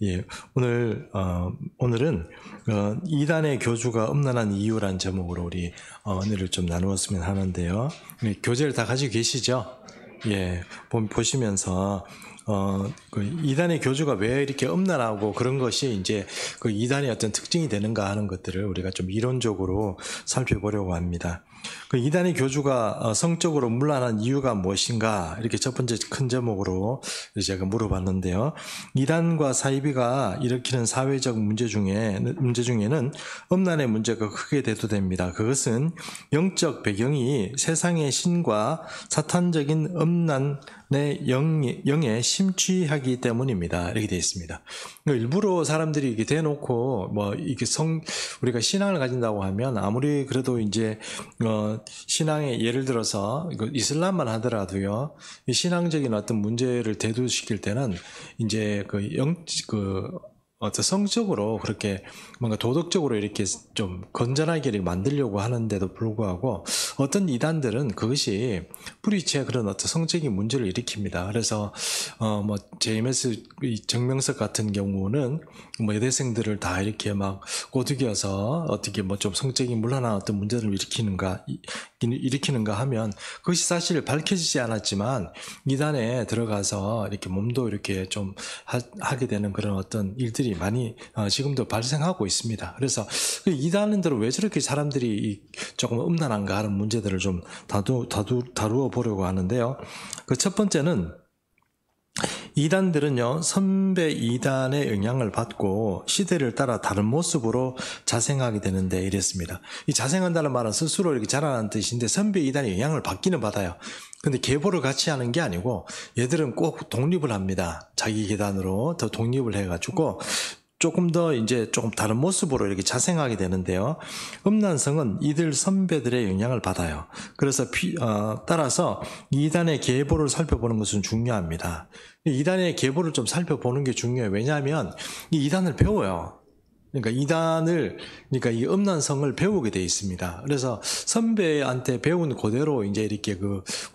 예, 오늘은 이단의 교주가 음란한 이유란 제목으로 우리 은혜를 좀 나누었으면 하는데요. 교재를 다 가지고 계시죠? 예, 보시면서 그 이단의 교주가 왜 이렇게 음란하고 그런 것이 이제 그 이단의 어떤 특징이 되는가 하는 것들을 우리가 좀 이론적으로 살펴보려고 합니다. 그 이단의 교주가 성적으로 문란한 이유가 무엇인가, 이렇게 첫 번째 큰 제목으로 제가 물어봤는데요. 이단과 사이비가 일으키는 사회적 문제 중에는 음란의 문제가 크게 대두됩니다. 그것은 영적 배경이 세상의 신과 사탄적인 음란의 영에 심취하기 때문입니다. 이렇게 되어 있습니다. 일부러 사람들이 이렇게 대놓고 우리가 신앙을 가진다고 하면, 아무리 그래도 이제 신앙의, 예를 들어서 이슬람만 하더라도요, 이 신앙적인 어떤 문제를 대두시킬 때는 이제 어떤 성적으로 그렇게 뭔가 도덕적으로 이렇게 좀 건전하게 이렇게 만들려고 하는데도 불구하고, 어떤 이단들은 그것이 뿌리치에 그런 어떤 성적인 문제를 일으킵니다. 그래서 JMS 정명석 같은 경우는 여대생들을 다 이렇게 막 꼬드겨서 어떻게 좀 성적인 문란한 어떤 문제를 일으키는가 하면, 그것이 사실 밝혀지지 않았지만 이단에 들어가서 이렇게 몸도 이렇게 좀 하게 되는 그런 어떤 일들이 많이 지금도 발생하고 있습니다. 그래서 이단들은 왜 저렇게 사람들이 조금 음란한가 하는 문제들을 좀 다루어 보려고 하는데요. 그 첫 번째는, 이단들은요, 선배 이단의 영향을 받고 시대를 따라 다른 모습으로 자생하게 되는데, 이랬습니다. 이 자생한다는 말은 스스로 이렇게 자라나는 뜻인데, 선배 이단의 영향을 받기는 받아요. 근데 계보를 같이 하는 게 아니고, 얘들은 꼭 독립을 합니다. 자기 계단으로 더 독립을 해가지고 조금 더 이제 조금 다른 모습으로 이렇게 자생하게 되는데요. 음란성은 이들 선배들의 영향을 받아요. 그래서 따라서 이단의 계보를 살펴보는 것은 중요합니다. 이단의 계보를 좀 살펴보는 게 중요해요. 왜냐하면 이 이단을 배워요. 그러니까 그러니까 이 음란성을 배우게 돼 있습니다. 그래서 선배한테 배운 그대로 이제 이렇게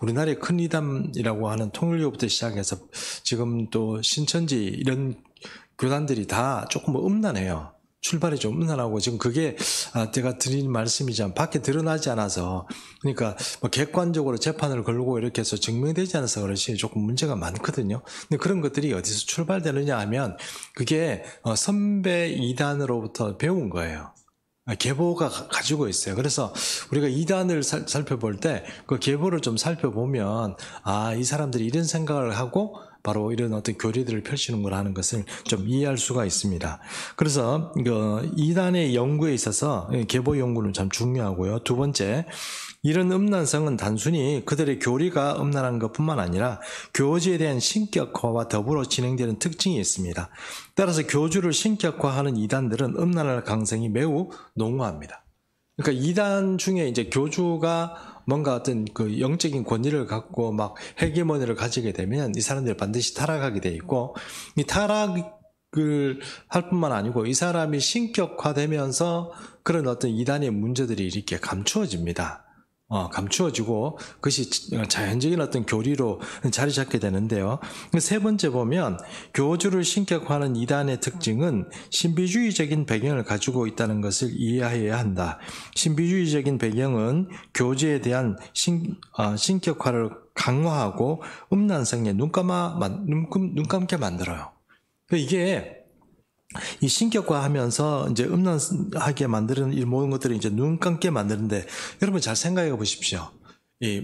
우리나라의 큰 이단이라고 하는 통일교부터 시작해서 지금 또 신천지 이런 교단들이 다 조금 음란해요. 출발이 좀 음란하고, 지금 그게 제가 드린 말씀이지만 밖에 드러나지 않아서, 그러니까 객관적으로 재판을 걸고 이렇게 해서 증명되지 않아서 그렇지 조금 문제가 많거든요. 근데 그런 것들이 어디서 출발되느냐 하면, 그게 선배 이단으로부터 배운 거예요. 계보가 가지고 있어요. 그래서 우리가 이단을 살펴볼 때 그 계보를 좀 살펴보면, 이 사람들이 이런 생각을 하고 바로 이런 어떤 교리들을 펼치는구나 하는 것을 좀 이해할 수가 있습니다. 그래서 이단의 연구에 있어서 계보 연구는 참 중요하고요. 두 번째, 이런 음란성은 단순히 그들의 교리가 음란한 것뿐만 아니라 교주에 대한 신격화와 더불어 진행되는 특징이 있습니다. 따라서 교주를 신격화하는 이단들은 음란할 가능성이 매우 농후합니다. 그러니까 이단 중에 이제 교주가 뭔가 어떤 그 영적인 권위를 갖고 막 헤게모니를 가지게 되면 이 사람들이 반드시 타락하게 돼 있고, 이 타락을 할 뿐만 아니고 이 사람이 신격화되면서 그런 어떤 이단의 문제들이 이렇게 감추어집니다. 감추어지고 그것이 자연적인 어떤 교리로 자리 잡게 되는데요. 세 번째 보면, 교주를 신격화하는 이단의 특징은 신비주의적인 배경을 가지고 있다는 것을 이해해야 한다. 신비주의적인 배경은 교주에 대한 신격화를 강화하고 음란성에 눈 감게 만들어요. 이게 이 신격화하면서 이제 음란하게 만드는 이 모든 것들을 이제 눈 감게 만드는데, 여러분 잘 생각해 보십시오.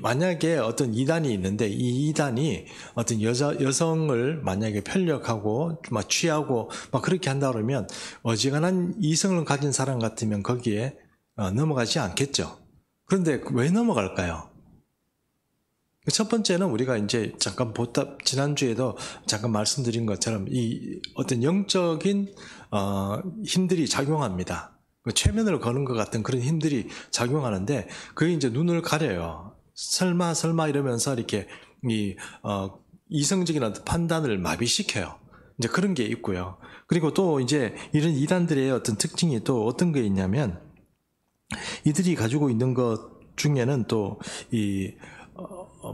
만약에 어떤 이단이 있는데 이 이단이 어떤 여성을 만약에 편력하고 막 취하고 막 그렇게 한다 그러면, 어지간한 이성을 가진 사람 같으면 거기에 넘어가지 않겠죠. 그런데 왜 넘어갈까요? 첫 번째는 우리가 이제 잠깐 지난주에도 잠깐 말씀드린 것처럼 이 어떤 영적인 힘들이 작용합니다. 최면을 거는 것 같은 그런 힘들이 작용하는데, 그게 이제 눈을 가려요. 설마 이러면서 이렇게 이성적인 어떤 판단을 마비시켜요. 이제 그런 게 있고요. 그리고 또 이제 이런 이단들의 어떤 특징이 또 어떤 게 있냐면, 이들이 가지고 있는 것 중에는 또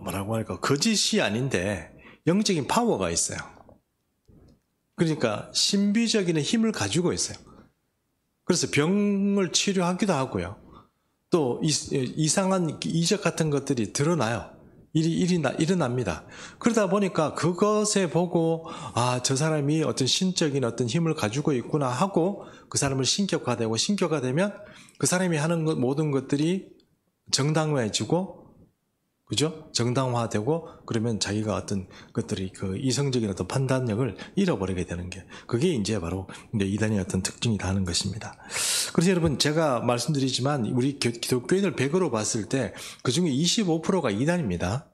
뭐라고 할까, 거짓이 아닌데 영적인 파워가 있어요. 그러니까 신비적인 힘을 가지고 있어요. 그래서 병을 치료하기도 하고요. 또 이상한 이적 같은 것들이 드러나요. 일어납니다. 그러다 보니까 그것에 보고 저 사람이 어떤 신적인 어떤 힘을 가지고 있구나 하고 그 사람을 신격화되면 그 사람이 하는 모든 것들이 정당화해지고, 그죠? 정당화되고, 그러면 자기가 어떤 것들이 그 이성적인 어떤 판단력을 잃어버리게 되는 게, 그게 이제 바로 이제 이단의 어떤 특징이다 하는 것입니다. 그래서 여러분, 제가 말씀드리지만, 우리 기독교인을 100으로 봤을 때, 그 중에 25%가 이단입니다.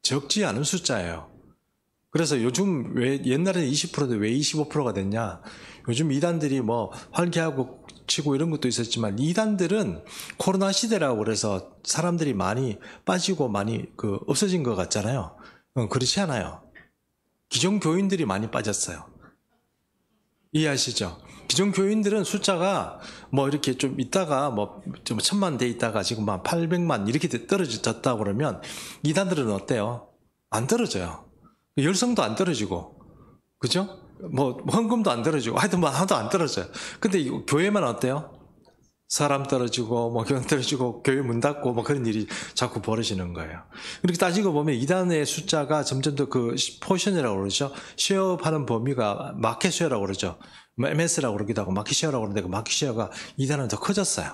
적지 않은 숫자예요. 그래서 요즘 옛날에는 20%도 왜 25%가 됐냐? 요즘 이단들이 뭐 활개하고 치고 이런 것도 있었지만, 이단들은 코로나 시대라고 그래서 사람들이 많이 빠지고 많이 없어진 것 같잖아요. 그렇지 않아요. 기존 교인들이 많이 빠졌어요. 이해하시죠? 기존 교인들은 숫자가 뭐 이렇게 좀 있다가 뭐 좀 1000만 돼 있다가 지금 막 800만 이렇게 떨어졌다 그러면, 이단들은 어때요? 안 떨어져요. 열성도 안 떨어지고, 그죠? 뭐 헌금도 안 떨어지고, 하여튼 뭐 하나도 안 떨어져요. 근데 교회만 어때요? 사람 떨어지고 뭐 경 떨어지고 교회 문 닫고 뭐 그런 일이 자꾸 벌어지는 거예요. 이렇게 따지고 보면 이단의 숫자가 점점 더 그 포션이라고 그러죠. 쉐어하는 범위가 마켓 쉐어라고 그러죠. 뭐 MS라고 그러기도 하고 마켓 쉐어라고 그러는데, 그 마켓 쉐어가 이단은 더 커졌어요.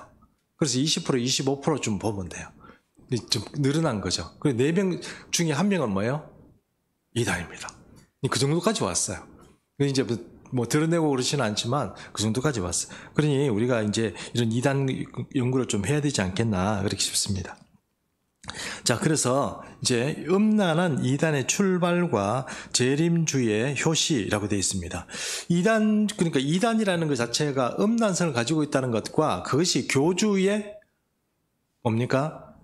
그래서 20% 25% 보면 돼요. 좀 늘어난 거죠. 그리고 4명 중에 1명은 뭐예요? 이단입니다. 그 정도까지 왔어요. 이제 뭐 드러내고 그러지는 않지만 그 정도까지 왔어요. 그러니 우리가 이제 이런 이단 연구를 좀 해야 되지 않겠나 그렇게 싶습니다. 자, 그래서 이제 음란한 이단의 출발과 재림주의 효시라고 되어 있습니다. 그러니까 이단이라는 것 자체가 음란성을 가지고 있다는 것과 그것이 교주의 뭡니까?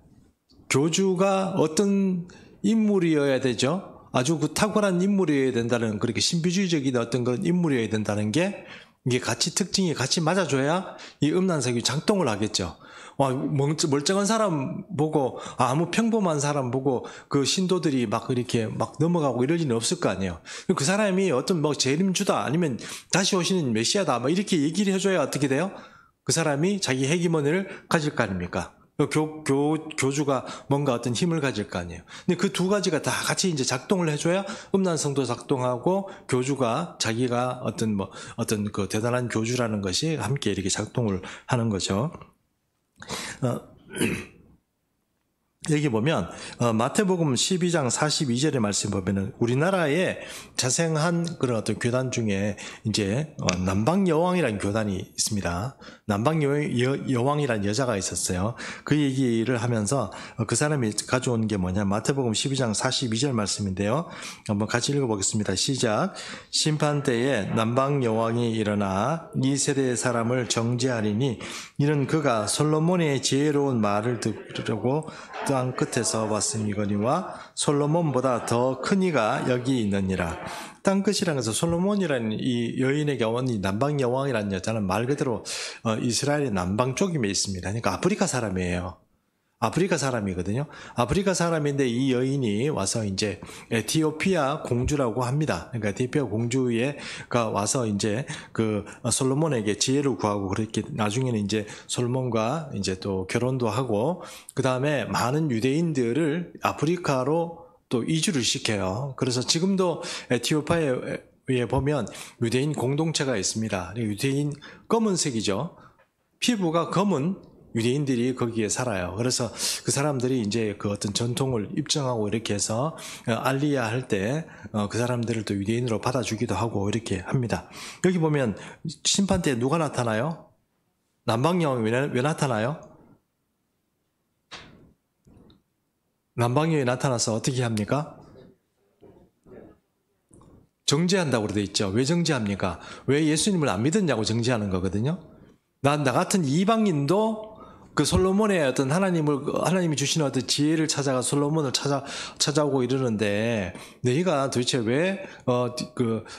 교주가 어떤 인물이어야 되죠? 아주 그 탁월한 인물이어야 된다는, 그렇게 신비주의적인 어떤 그런 인물이어야 된다는 게, 이게 특징이 같이 맞아줘야 이 음란성이 작동을 하겠죠. 멀쩡한 사람 보고, 아무 평범한 사람 보고 그 신도들이 막 이렇게 막 넘어가고 이럴 리는 없을 거 아니에요. 그 사람이 어떤 뭐 재림주다, 아니면 다시 오시는 메시아다, 뭐 이렇게 얘기를 해줘야 어떻게 돼요? 그 사람이 자기 헤기모니를 가질 거 아닙니까? 교주가 뭔가 어떤 힘을 가질 거 아니에요. 근데 그 두 가지가 다 같이 이제 작동을 해줘야 음란성도 작동하고, 교주가 자기가 어떤 그 대단한 교주라는 것이 함께 이렇게 작동을 하는 거죠. 여기 보면 마태복음 12장 42절의 말씀 보면은, 우리나라에 자생한 그런 어떤 교단 중에 이제 남방여왕이라는 교단이 있습니다. 남방여왕이라는 여자가 있었어요. 그 얘기를 하면서 그 사람이 가져온 게 뭐냐, 마태복음 12장 42절 말씀인데요. 한번 같이 읽어보겠습니다. 시작. 심판 때에 남방여왕이 일어나 이 세대의 사람을 정죄하리니, 이는 그가 솔로몬의 지혜로운 말을 들으려고 땅 끝에서 왔음이거니와 솔로몬보다 더 큰 이가 여기 있느니라. 땅 끝이라는 것은 솔로몬이라는 이 여인에게 온 이 남방 여왕이라는 여자는 말 그대로 이스라엘의 남방 쪽임에 있습니다. 그러니까 아프리카 사람이에요. 아프리카 사람이거든요. 아프리카 사람인데 이 여인이 와서 이제 에티오피아 공주라고 합니다. 그러니까 에티오피아 공주가 와서 이제 그 솔로몬에게 지혜를 구하고, 그렇게 나중에는 이제 솔로몬과 이제 또 결혼도 하고, 그 다음에 많은 유대인들을 아프리카로 또 이주를 시켜요. 그래서 지금도 에티오피아에 보면 유대인 공동체가 있습니다. 유대인 검은색이죠. 피부가 검은 유대인들이 거기에 살아요. 그래서 그 사람들이 이제 그 어떤 전통을 입증하고 이렇게 해서 알리야 할 때 그 사람들을 또 유대인으로 받아주기도 하고 이렇게 합니다. 여기 보면 심판 때 누가 나타나요? 남방여왕이 왜 나타나요? 남방여왕이 나타나서 어떻게 합니까? 정죄한다고 되어 있죠. 왜 정죄합니까? 왜 예수님을 안 믿었냐고 정죄하는 거거든요. 나 같은 이방인도 그 솔로몬의 어떤 하나님이 주시는 어떤 지혜를 찾아가 솔로몬을 찾아오고 이러는데, 너희가 도대체 왜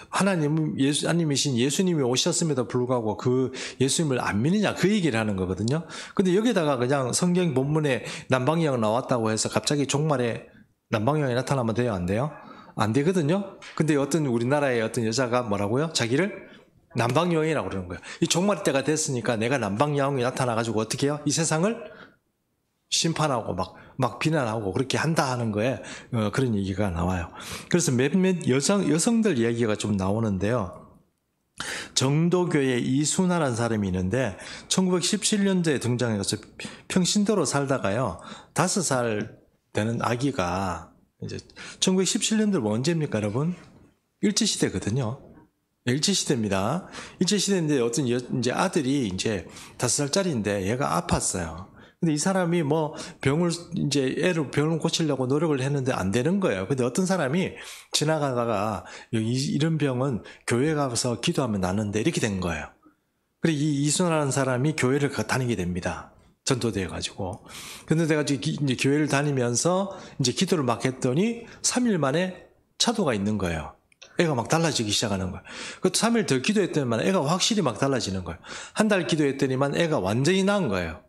하나님이신 예수님이 오셨음에도 불구하고 그 예수님을 안 믿느냐, 그 얘기를 하는 거거든요. 근데 여기다가 그냥 성경 본문에 남방여왕 나왔다고 해서 갑자기 종말에 남방여왕이 나타나면 돼요, 안 돼요? 안 되거든요. 근데 어떤 우리나라의 어떤 여자가 뭐라고요? 자기를 남방여왕이라고 그러는 거예요. 이 종말 때가 됐으니까 내가 남방여왕이 나타나가지고 어떻게 해요? 이 세상을 심판하고 막 비난하고 그렇게 한다 하는 거에 그런 얘기가 나와요. 그래서 몇몇 여성들 이야기가 좀 나오는데요. 정도교의 이순아라는 사람이 있는데 1917년도에 등장해서 평신도로 살다가요. 5살 되는 아기가 이제 1917년도면 언제입니까, 여러분? 일제시대거든요. 일제시대입니다. 일제시대인데 어떤 이제 아들이 이제 5살짜리인데 얘가 아팠어요. 근데 이 사람이 뭐 병을 고치려고 노력을 했는데 안 되는 거예요. 근데 어떤 사람이 지나가다가 이런 병은 교회 가서 기도하면 나는데 이렇게 된 거예요. 그리고 이 이순아라는 사람이 교회를 다니게 됩니다. 전도되어 가지고. 근데 내가 이제 교회를 다니면서 이제 기도를 막 했더니 3일 만에 차도가 있는 거예요. 애가 막 달라지기 시작하는 거예요. 그 3일 더 기도했더니만 애가 확실히 막 달라지는 거예요. 한 달 기도했더니만 애가 완전히 나은 거예요.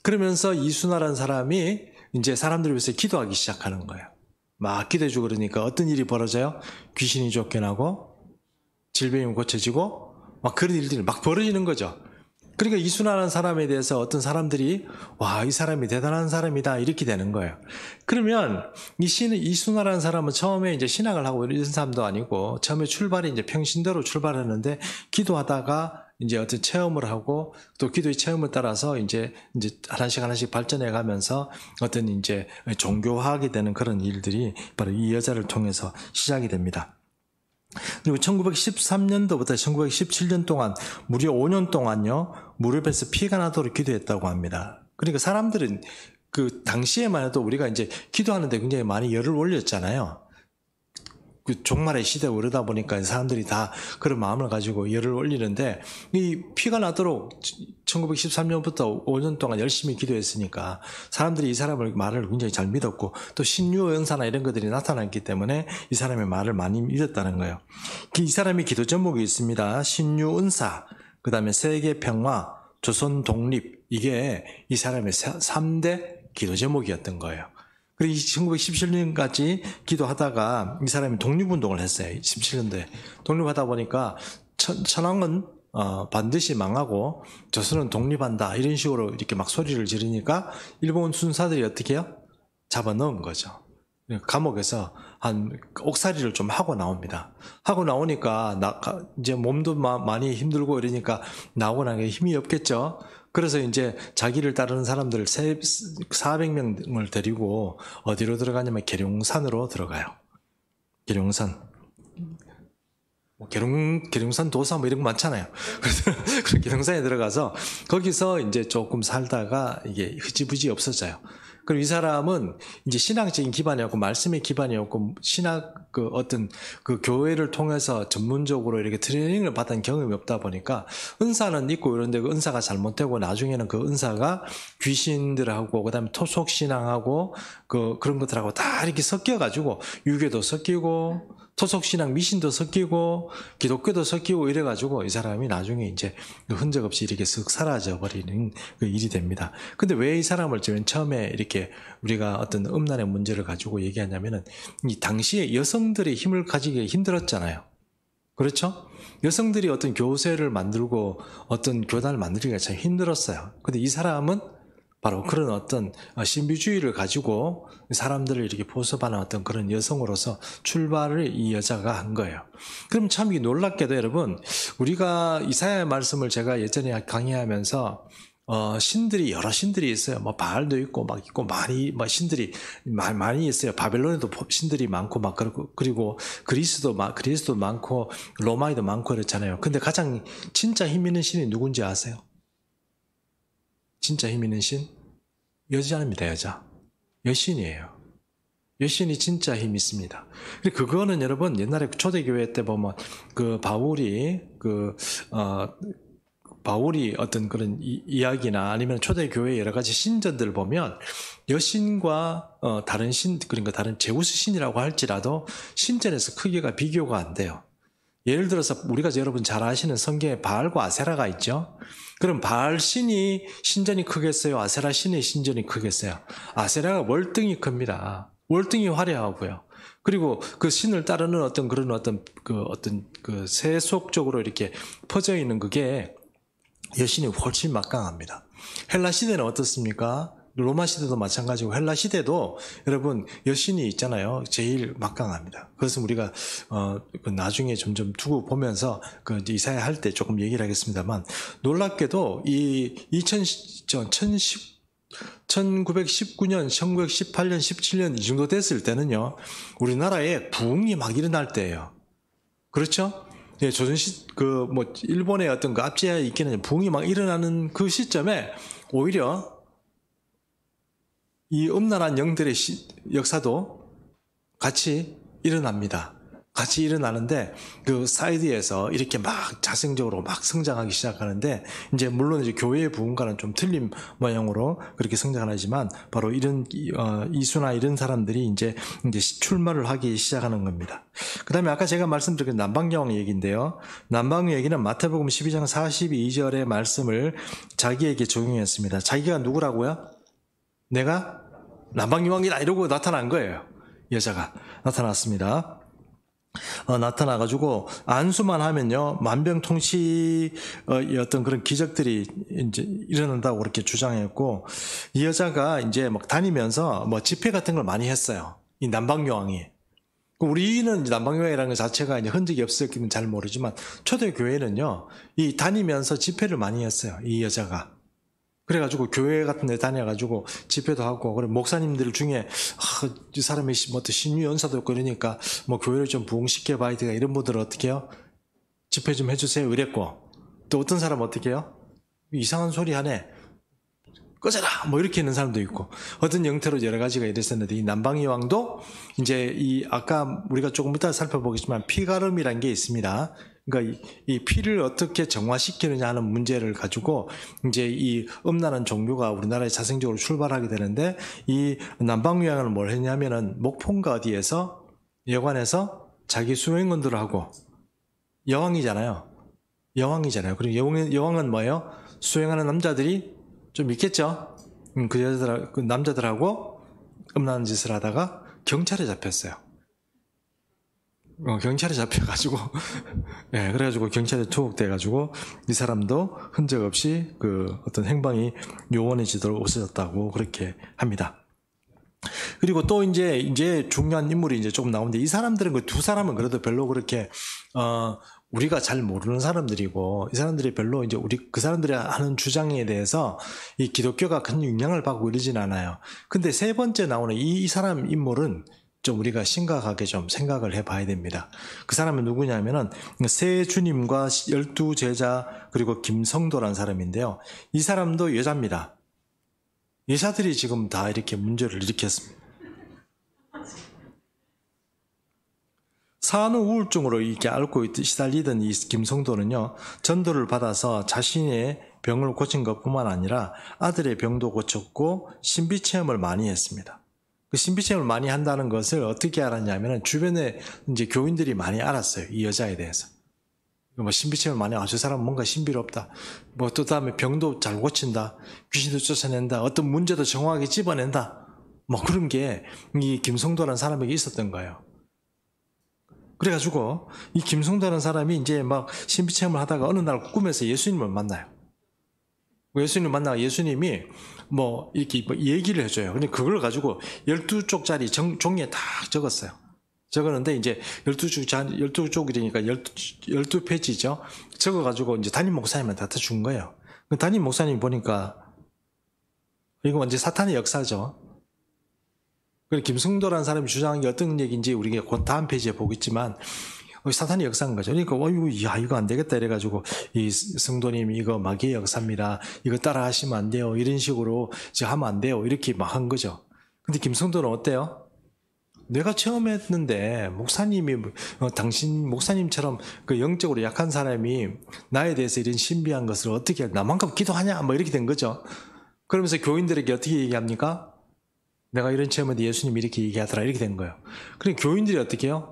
그러면서 이순아라는 사람이 이제 사람들을 위해서 기도하기 시작하는 거예요. 막 기도해주고 그러니까 어떤 일이 벌어져요? 귀신이 쫓겨나고 질병이 고쳐지고 막 그런 일들이 막 벌어지는 거죠. 그러니까 이순아라는 사람에 대해서 어떤 사람들이 와, 이 사람이 대단한 사람이다 이렇게 되는 거예요. 그러면 이순아라는 사람은 처음에 이제 신학을 하고 이런 사람도 아니고 처음에 출발이 이제 평신도로 출발했는데 기도하다가 이제 어떤 체험을 하고 또 기도의 체험을 따라서 이제 하나씩 발전해 가면서 어떤 이제 종교화하게 되는 그런 일들이 바로 이 여자를 통해서 시작이 됩니다. 그리고 1913년도부터 1917년 동안 무려 5년 동안요, 무릎에서 피가 나도록 기도했다고 합니다. 그러니까 사람들은 그 당시에만 해도 우리가 이제 기도하는데 굉장히 많이 열을 올렸잖아요. 그 종말의 시대에 오르다 보니까 사람들이 다 그런 마음을 가지고 열을 올리는데 이 피가 나도록 1913년부터 5년 동안 열심히 기도했으니까 사람들이 이 사람의 말을 굉장히 잘 믿었고 또 신유 은사나 이런 것들이 나타났기 때문에 이 사람의 말을 많이 믿었다는 거예요. 이 사람의 기도 제목이 있습니다. 신유 은사, 그 다음에 세계 평화, 조선 독립, 이게 이 사람의 3대 기도 제목이었던 거예요. 그리고 1917년까지 기도하다가 이 사람이 독립운동을 했어요. 17년도에. 독립하다 보니까 천황은 반드시 망하고 조선은 독립한다 이런 식으로 이렇게 막 소리를 지르니까 일본 순사들이 어떻게 해요? 잡아넣은 거죠. 감옥에서 한 옥살이를 좀 하고 나옵니다. 하고 나오니까 이제 몸도 많이 힘들고 이러니까 나오고 나니까 힘이 없겠죠. 그래서 이제 자기를 따르는 사람들 400명을 데리고 어디로 들어가냐면 계룡산으로 들어가요. 계룡산. 계룡산 도사 뭐 이런 거 많잖아요. 그래서 계룡산에 들어가서 거기서 이제 조금 살다가 이게 흐지부지 없어져요. 그리고 이 사람은 이제 신앙적인 기반이 없고 말씀의 기반이 없고 신학 그 어떤 그 교회를 통해서 전문적으로 이렇게 트레이닝을 받은 경험이 없다 보니까 은사는 있고 이런데 그 은사가 잘못되고 나중에는 그 은사가 귀신들하고 그다음에 토속 신앙하고 그런 것들하고 다 이렇게 섞여가지고 유교도 섞이고 토속신앙 미신도 섞이고 기독교도 섞이고 이래가지고 이 사람이 나중에 이제 흔적 없이 이렇게 쓱 사라져버리는 그 일이 됩니다. 근데 왜 이 사람을 맨 처음에 이렇게 우리가 어떤 음란의 문제를 가지고 얘기하냐면은 이 당시에 여성들의 힘을 가지기 힘들었잖아요. 그렇죠? 여성들이 어떤 교세를 만들고 어떤 교단을 만들기가 참 힘들었어요. 근데 이 사람은 바로 그런 어떤 신비주의를 가지고 사람들을 이렇게 보습하는 어떤 그런 여성으로서 출발을 이 여자가 한 거예요. 그럼 참 이게 놀랍게도 여러분, 우리가 이사야의 말씀을 제가 예전에 강의하면서 신들이 여러 신들이 있어요. 뭐 바알도 있고 많이 신들이 많이 있어요. 바벨론에도 신들이 많고 그리고 그리스도 많고 로마에도 많고 그렇잖아요. 근데 가장 진짜 힘 있는 신이 누군지 아세요? 진짜 힘 있는 신? 여자입니다, 여자. 여신이에요. 여신이 진짜 힘이 있습니다. 그거는 여러분, 옛날에 초대교회 때 보면, 바울이 어떤 그런 이야기나 아니면 초대교회 여러 가지 신전들 보면, 여신과, 다른 신, 그러니까 다른 제우스 신이라고 할지라도, 신전에서 크기가 비교가 안 돼요. 예를 들어서 우리가 여러분 잘 아시는 성경에 바알과 아세라가 있죠. 그럼 바알 신이 신전이 크겠어요? 아세라 신의 신전이 크겠어요? 아세라가 월등히 큽니다. 월등히 화려하고요. 그리고 그 신을 따르는 어떤 세속적으로 이렇게 퍼져 있는 그게 여신이 훨씬 막강합니다. 헬라 시대는 어떻습니까? 로마 시대도 마찬가지고 헬라 시대도 여러분 여신이 있잖아요. 제일 막강합니다. 그것은 우리가 나중에 점점 두고 보면서 이사야 할 때 조금 얘기를 하겠습니다만 놀랍게도 이 1919년, 1918년, 17년 이 정도 됐을 때는요. 우리나라에 부흥이 막 일어날 때예요. 그렇죠? 예, 조선시 일본의 어떤 그 압제하에 있기는 부흥이 막 일어나는 그 시점에 오히려 이 음란한 영들의 역사도 같이 일어납니다. 같이 일어나는데 그 사이드에서 이렇게 막 자생적으로 막 성장하기 시작하는데 이제 물론 이제 교회의 부흥과는 좀 틀린 모양으로 그렇게 성장하지만 바로 이런 이수나 이런 사람들이 이제 출마를 하기 시작하는 겁니다. 그다음에 아까 제가 말씀드린 남방여왕 얘기인데요. 남방여왕 얘기는 마태복음 12장 42절의 말씀을 자기에게 적용했습니다. 자기가 누구라고요? 내가 남방여왕이다 이러고 나타난 거예요. 여자가 나타났습니다. 나타나가지고 안수만 하면요 만병통치의 어떤 그런 기적들이 이제 일어난다고 그렇게 주장했고 이 여자가 이제 막 다니면서 뭐 집회 같은 걸 많이 했어요. 이 남방여왕이. 우리는 남방여왕이라는 것 자체가 이제 흔적이 없었기는 잘 모르지만 초대교회는요 이 다니면서 집회를 많이 했어요. 이 여자가. 그래가지고 교회 같은 데 다녀가지고 집회도 하고, 그래 목사님들 중에 이 사람이 뭐 또 신유 연사도 있고 이러니까 뭐 교회를 좀 부흥시켜 봐야 되가 이런 분들은 어떻게 해요? 집회 좀 해주세요 이랬고, 또 어떤 사람은 어떻게 해요? 이상한 소리 하네, 꺼져라 뭐 이렇게 있는 사람도 있고, 어떤 형태로 여러 가지가 이랬었는데 이 남방여왕도 이제 이 아까 우리가 조금 이따 살펴보겠지만 피가름이라는 게 있습니다. 그러니까 이 피를 어떻게 정화시키느냐 하는 문제를 가지고 이제 이 음란한 종교가 우리나라에 자생적으로 출발하게 되는데, 이 남방여왕은 뭘 했냐면은 목포인가 어디에서 여관에서 자기 수행원들하고 여왕이잖아요. 그리고 여왕은 뭐예요? 수행하는 남자들이 좀 있겠죠. 그 남자들하고 음란한 짓을 하다가 경찰에 잡혔어요. 경찰에 잡혀가지고, 예, 그래가지고 경찰에 투옥돼가지고 이 사람도 흔적 없이 그 어떤 행방이 요원해지도록 없어졌다고 그렇게 합니다. 그리고 또 이제 중요한 인물이 이제 조금 나오는데, 이 사람들은 그 두 사람은 그래도 별로 그렇게 우리가 잘 모르는 사람들이고, 이 사람들이 별로 이제 그 사람들이 하는 주장에 대해서 이 기독교가 큰 영향을 받고 이러진 않아요. 근데 세 번째 나오는 이 사람 인물은 좀 우리가 심각하게 좀 생각을 해봐야 됩니다. 그 사람은 누구냐면은 세 주님과 12제자 그리고 김성도라는 사람인데요. 이 사람도 여자입니다. 여자들이 지금 다 이렇게 문제를 일으켰습니다. 산후 우울증으로 이렇게 앓고 시달리던 이 김성도는요, 전도를 받아서 자신의 병을 고친 것뿐만 아니라 아들의 병도 고쳤고 신비체험을 많이 했습니다. 그 신비체험을 많이 한다는 것을 어떻게 알았냐면은 주변에 이제 교인들이 많이 알았어요. 이 여자에 대해서. 뭐 신비체험을 많이 하고, 저 사람은 뭔가 신비롭다. 뭐 또 다음에 병도 잘 고친다. 귀신도 쫓아낸다. 어떤 문제도 정확하게 집어낸다. 뭐 그런 게 이 김성도라는 사람에게 있었던 거예요. 그래가지고 이 김성도라는 사람이 이제 막 신비체험을 하다가 어느 날 꿈에서 예수님을 만나요. 예수님을 만나고 예수님이 뭐 이렇게 얘기를 해줘요. 근데 그걸 가지고 12쪽짜리 종이에 다 적었어요. 적었는데 이제 12쪽이니까 12페이지죠. 적어가지고 이제 담임 목사님한테 갖다 준 거예요. 담임 목사님이 보니까 이거 완전 사탄의 역사죠. 김성도라는 사람이 주장한 게 어떤 얘기인지 우리가 곧 다음 페이지에 보겠지만 사탄의 역사인 거죠. 그러니까 이거 안 되겠다 이래가지고 이 성도님 이거 마귀의 역사입니다. 이거 따라 하시면 안 돼요. 이런 식으로 하면 안 돼요. 이렇게 막 한 거죠. 근데 김성도는 어때요? 내가 처음 했는데 목사님이 당신 목사님처럼 그 영적으로 약한 사람이 나에 대해서 이런 신비한 것을 어떻게 나만큼 기도하냐 뭐 이렇게 된 거죠. 그러면서 교인들에게 어떻게 얘기합니까? 내가 이런 체험인데 예수님이 이렇게 얘기하더라 이렇게 된 거예요. 그러니까 교인들이 어떻게 해요?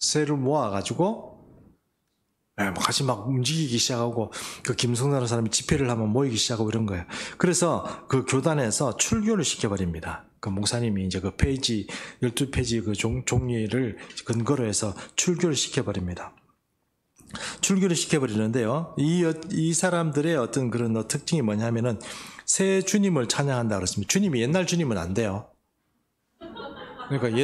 새를 모아가지고 같이 막 움직이기 시작하고 그 김성나라는 사람이 집회를 하면 모이기 시작하고 이런 거예요. 그래서 그 교단에서 출교를 시켜버립니다. 그 목사님이 이제 그 페이지 12페이지 그 종이를 근거로 해서 출교를 시켜버립니다. 출교를 시켜버리는데요. 이 사람들의 어떤 그런 특징이 뭐냐면은 새 주님을 찬양한다 그랬습니다. 주님이 옛날 주님은 안 돼요. 그러니까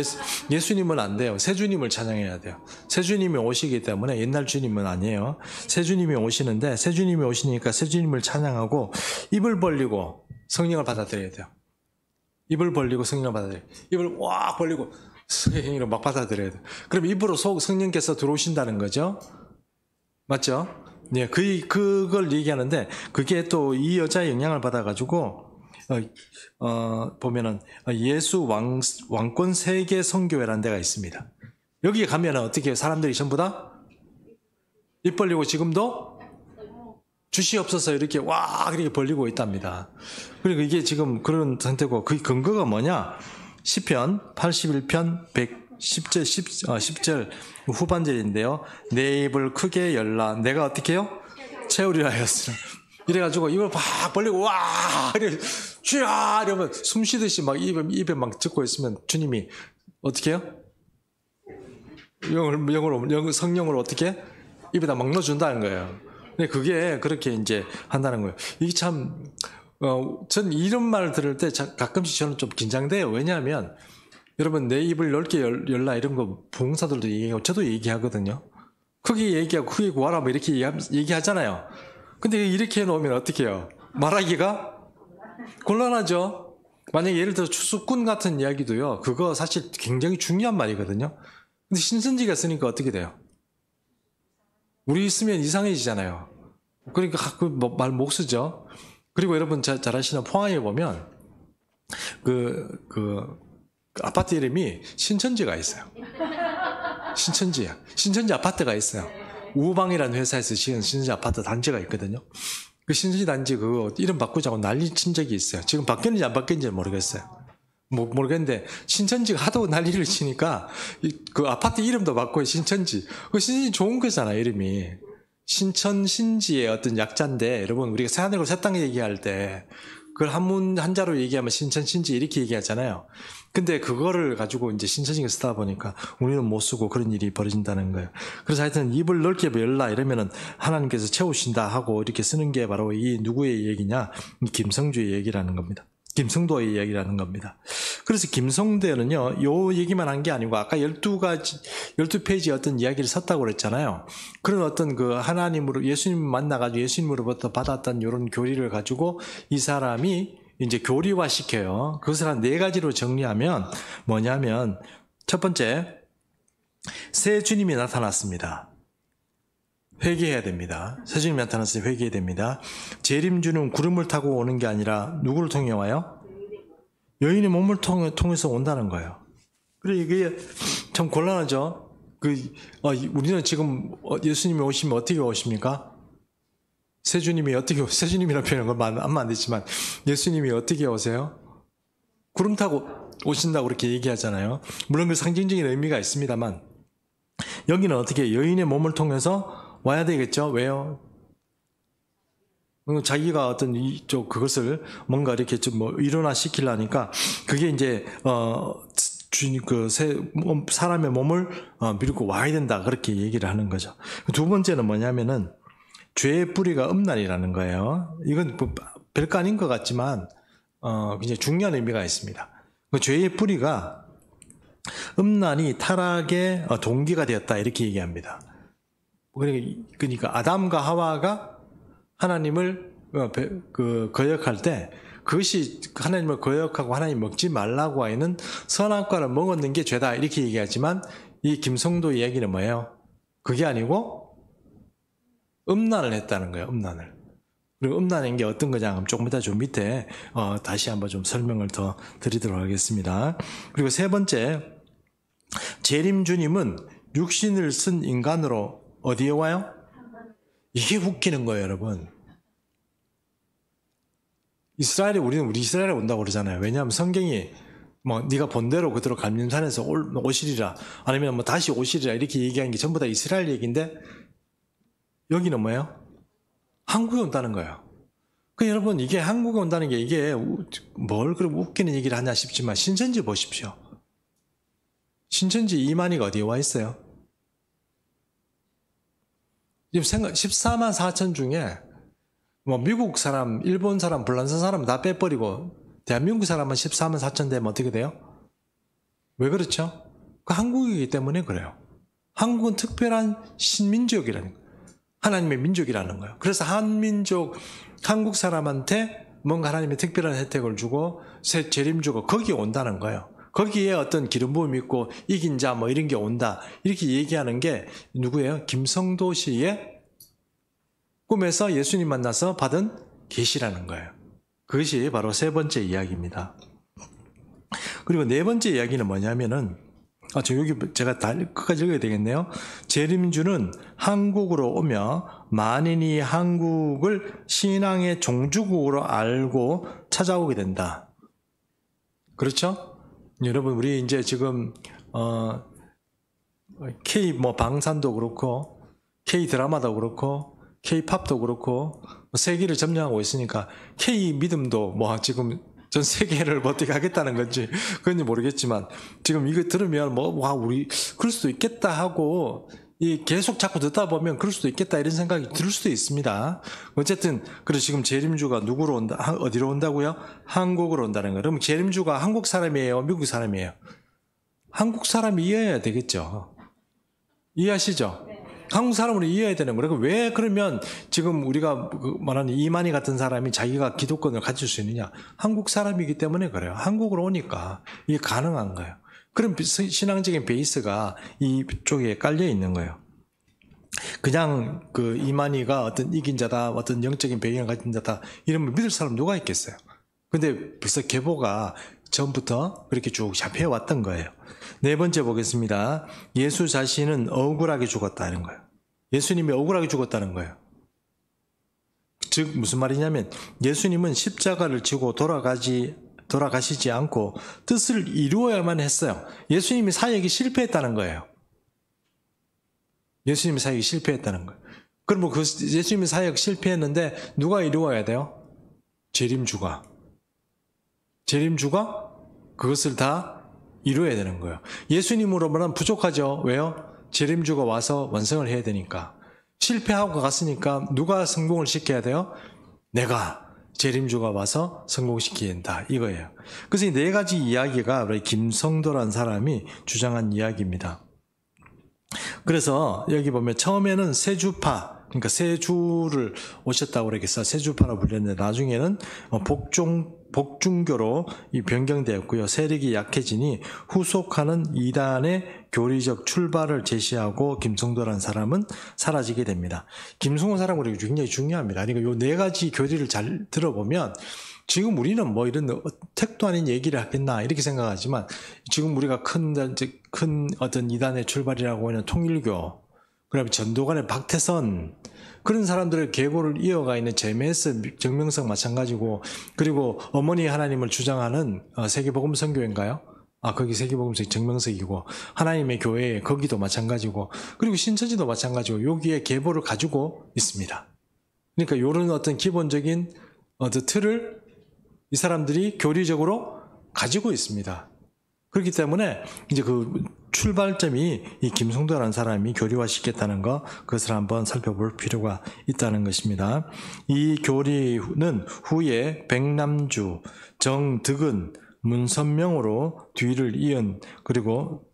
예수님은 안 돼요. 새 주님을 찬양해야 돼요. 새 주님이 오시기 때문에 옛날 주님은 아니에요. 새 주님이 오시는데 새 주님이 오시니까 새 주님을 찬양하고 입을 벌리고 성령을 받아들여야 돼요. 입을 벌리고 성령을 받아들여야 돼요. 입을 꽉 벌리고 성령을 막 받아들여야 돼요. 그럼 입으로 성령께서 들어오신다는 거죠. 맞죠? 네, 그걸 얘기하는데 그게 또 이 여자의 영향을 받아가지고 보면은 예수 왕권 세계 선교회라는 데가 있습니다. 여기에 가면은 어떻게 해요? 사람들이 전부 다 입 벌리고 지금도 주시옵소서 이렇게 와 이렇게 벌리고 있답니다. 그리고 이게 지금 그런 상태고 그 근거가 뭐냐? 시편 81편 10절 후반절인데요. 내 입을 크게 열라 내가 어떻게 해요? 채우리라 하였으나 이래가지고 입을 팍 벌리고 와 이래 쥐야 이러면 숨 쉬듯이 막 입에 막 젖고 있으면 주님이 어떻게 해요? 성령으로 어떻게 입에다 막 넣어준다는 거예요. 근데 그게 그렇게 이제 한다는 거예요. 이게 참 전 이런 말 들을 때 가끔씩 저는 좀 긴장돼요. 왜냐하면 여러분 내 입을 넓게 열라 이런 거 부흥사들도 얘기하고 저도 얘기하거든요. 크게 얘기하고 크게 구하라 뭐 이렇게 얘기하잖아요. 근데 이렇게 해놓으면 어떻게 해요? 말하기가 곤란하죠. 만약에 예를 들어 추수꾼 같은 이야기도요. 그거 사실 굉장히 중요한 말이거든요. 근데 신천지가 쓰니까 어떻게 돼요? 우리 있으면 이상해지잖아요. 그러니까 말 못 쓰죠. 그리고 여러분 잘 아시는 포항에 보면 그 아파트 이름이 신천지가 있어요. 신천지야. 신천지 아파트가 있어요. 우방이라는 회사에서 지은 신천지 아파트 단지가 있거든요. 그 신천지 단지 그거 이름 바꾸자고 난리 친 적이 있어요. 지금 바뀌었는지 안 바뀌었는지 모르겠어요. 모르겠는데 신천지가 하도 난리를 치니까 그 아파트 이름도 바꿔요. 신천지. 그 신천지 좋은 거잖아 이름이. 신천신지의 어떤 약자인데 여러분 우리가 새하늘과 새 땅 얘기할 때 그걸 한자로 얘기하면 신천신지 이렇게 얘기하잖아요. 근데 그거를 가지고 이제 신천지가 쓰다 보니까 우리는 못 쓰고 그런 일이 벌어진다는 거예요. 그래서 하여튼 입을 넓게 열라 이러면은 하나님께서 채우신다 하고 이렇게 쓰는 게 바로 이 누구의 얘기냐? 김성주의 얘기라는 겁니다. 김성도의 이야기라는 겁니다. 그래서 김성대는요, 요 얘기만 한 게 아니고, 아까 12페이지 어떤 이야기를 썼다고 그랬잖아요. 그런 어떤 그 하나님으로, 예수님 만나가지고 예수님으로부터 받았던 이런 교리를 가지고 이 사람이 이제 교리화 시켜요. 그것을 한 4가지로 정리하면 뭐냐면, 첫 번째, 새 주님이 나타났습니다. 회개해야 됩니다. 새 주님이 나타났을 때 회개해야 됩니다. 재림주는 구름을 타고 오는 게 아니라 누구를 통해 와요? 여인의 몸을 통해서 온다는 거예요. 그래 이게 참 곤란하죠. 우리는 지금 예수님이 오시면 어떻게 오십니까? 새 주님이라는 표현은 하면 안 되지만 예수님이 어떻게 오세요? 구름 타고 오신다고 그렇게 얘기하잖아요. 물론 그 상징적인 의미가 있습니다만 여기는 어떻게 여인의 몸을 통해서 와야 되겠죠? 왜요? 자기가 어떤 그것을 뭔가 이렇게 좀 일어나 시키려니까 그게 이제 사람의 몸을 밀고 와야 된다 그렇게 얘기를 하는 거죠. 두 번째는 뭐냐면은 죄의 뿌리가 음란이라는 거예요. 이건 별거 아닌 것 같지만 굉장히 중요한 의미가 있습니다. 그 죄의 뿌리가 음란이 타락의 동기가 되었다 이렇게 얘기합니다. 그러니까 아담과 하와가 하나님을 거역할 때 그것이 하나님을 거역하고 하나님 먹지 말라고 하는 선악과를 먹었는 게 죄다 이렇게 얘기하지만 이 김성도 이야기는 뭐예요? 그게 아니고 음란을 했다는 거예요. 음란을. 그리고 음란인 게 어떤 거냐 하면 조금 이따 좀 밑에 다시 한번 좀 설명을 더 드리도록 하겠습니다. 그리고 세 번째, 재림주님은 육신을 쓴 인간으로 어디에 와요? 이게 웃기는 거예요, 여러분. 우리 이스라엘에 온다고 그러잖아요. 왜냐하면 성경이 네가 본대로 그대로 감림산에서 오시리라, 아니면 다시 오시리라 이렇게 얘기한 게 전부 다 이스라엘 얘기인데 여기는 뭐예요? 한국에 온다는 거예요. 여러분, 이게 한국에 온다는 게 이게 뭘 그렇게 웃기는 얘기를 하냐 싶지만 신천지 보십시오. 신천지 이만희가 어디에 와 있어요? 지금 14만 4천 중에 뭐 미국 사람, 일본 사람, 불란서 사람 다 빼버리고 대한민국 사람은 14만 4천 되면 어떻게 돼요? 왜 그렇죠? 한국이기 때문에 그래요. 한국은 특별한 신민족이라는 거예요. 하나님의 민족이라는 거예요. 그래서 한민족, 한국 사람한테 뭔가 하나님의 특별한 혜택을 주고 새 재림주고 거기에 온다는 거예요. 거기에 어떤 기름 부음이 있고 이긴 자 뭐 이런 게 온다. 이렇게 얘기하는 게 누구예요? 김성도 씨의 꿈에서 예수님 만나서 받은 계시라는 거예요. 그것이 바로 세 번째 이야기입니다. 그리고 네 번째 이야기는 뭐냐면은 여기 제가 다 끝까지 읽어야 되겠네요. 재림주는 한국으로 오며 만인이 한국을 신앙의 종주국으로 알고 찾아오게 된다. 그렇죠? 여러분, 우리 이제 지금 K 뭐 방산도 그렇고 K 드라마도 그렇고 K 팝도 그렇고 세계를 점령하고 있으니까 K 믿음도 뭐 지금 전 세계를 뭐 어떻게 하겠다는 건지 그건지 모르겠지만 지금 이거 들으면 와 우리 그럴 수도 있겠다 하고 계속 자꾸 듣다 보면 그럴 수도 있겠다 이런 생각이 들 수도 있습니다. 어쨌든 그래서 지금 재림주가 누구로 온다? 어디로 온다고요? 한국으로 온다는 거예요. 그럼 재림주가 한국 사람이에요? 미국 사람이에요? 한국 사람이 이해해야 되겠죠. 이해하시죠? 한국 사람으로 이해해야 되는 거예요. 왜 그러면 지금 우리가 말하는 이만희 같은 사람이 자기가 기독권을 가질 수 있느냐? 한국 사람이기 때문에 그래요. 한국으로 오니까 이게 가능한 거예요. 그럼 신앙적인 베이스가 이쪽에 깔려 있는 거예요. 그냥 그 이만희가 어떤 이긴 자다, 어떤 영적인 배경을 가진 자다 이러면 믿을 사람 누가 있겠어요? 근데 벌써 계보가 전부터 그렇게 쭉 잡혀왔던 거예요. 네 번째 보겠습니다. 예수 자신은 억울하게 죽었다는 거예요. 예수님이 억울하게 죽었다는 거예요. 즉 무슨 말이냐면 예수님은 십자가를 지고 돌아가시지 않고 뜻을 이루어야만 했어요. 예수님이 사역이 실패했다는 거예요. 예수님이 사역이 실패했다는 거예요. 그럼 그 예수님이 사역 실패했는데 누가 이루어야 돼요? 재림주가 그것을 다 이루어야 되는 거예요. 예수님으로만 부족하죠. 왜요? 재림주가 와서 완성을 해야 되니까. 실패하고 갔으니까 누가 성공을 시켜야 돼요? 내가 재림주가 와서 성공시켜야 된다. 이거예요. 그래서 이 네 가지 이야기가 김성도라는 사람이 주장한 이야기입니다. 그래서 여기 보면 처음에는 세주파, 그러니까 세주를 오셨다고 그러겠어. 세주파라고 불렸는데 나중에는 복중교로 변경되었고요. 세력이 약해지니 후속하는 이단의 교리적 출발을 제시하고 김성도라는 사람은 사라지게 됩니다. 김성도 사람은 우리가 굉장히 중요합니다. 그러니까 이 네 가지 교리를 잘 들어보면 지금 우리는 뭐 이런 택도 아닌 얘기를 하겠나 이렇게 생각하지만 지금 우리가 큰 어떤 이단의 출발이라고 하는 통일교, 그다음에 전도관의 박태선 그런 사람들의 계보를 이어가 있는 제메스 정명석 마찬가지고, 그리고 어머니 하나님을 주장하는 세계복음선교회인가요? 거기 세계복음선교 정명석이고, 하나님의 교회 거기도 마찬가지고, 그리고 신천지도 마찬가지고 여기에 계보를 가지고 있습니다. 그러니까 이런 어떤 기본적인 어떤 틀을 이 사람들이 교리적으로 가지고 있습니다. 그렇기 때문에 이제 그 출발점이 이 김성도라는 사람이 교리화시켰다는 거, 그것을 한번 살펴볼 필요가 있다는 것입니다. 이 교리는 후에 백남주, 정득은, 문선명으로 뒤를 이은, 그리고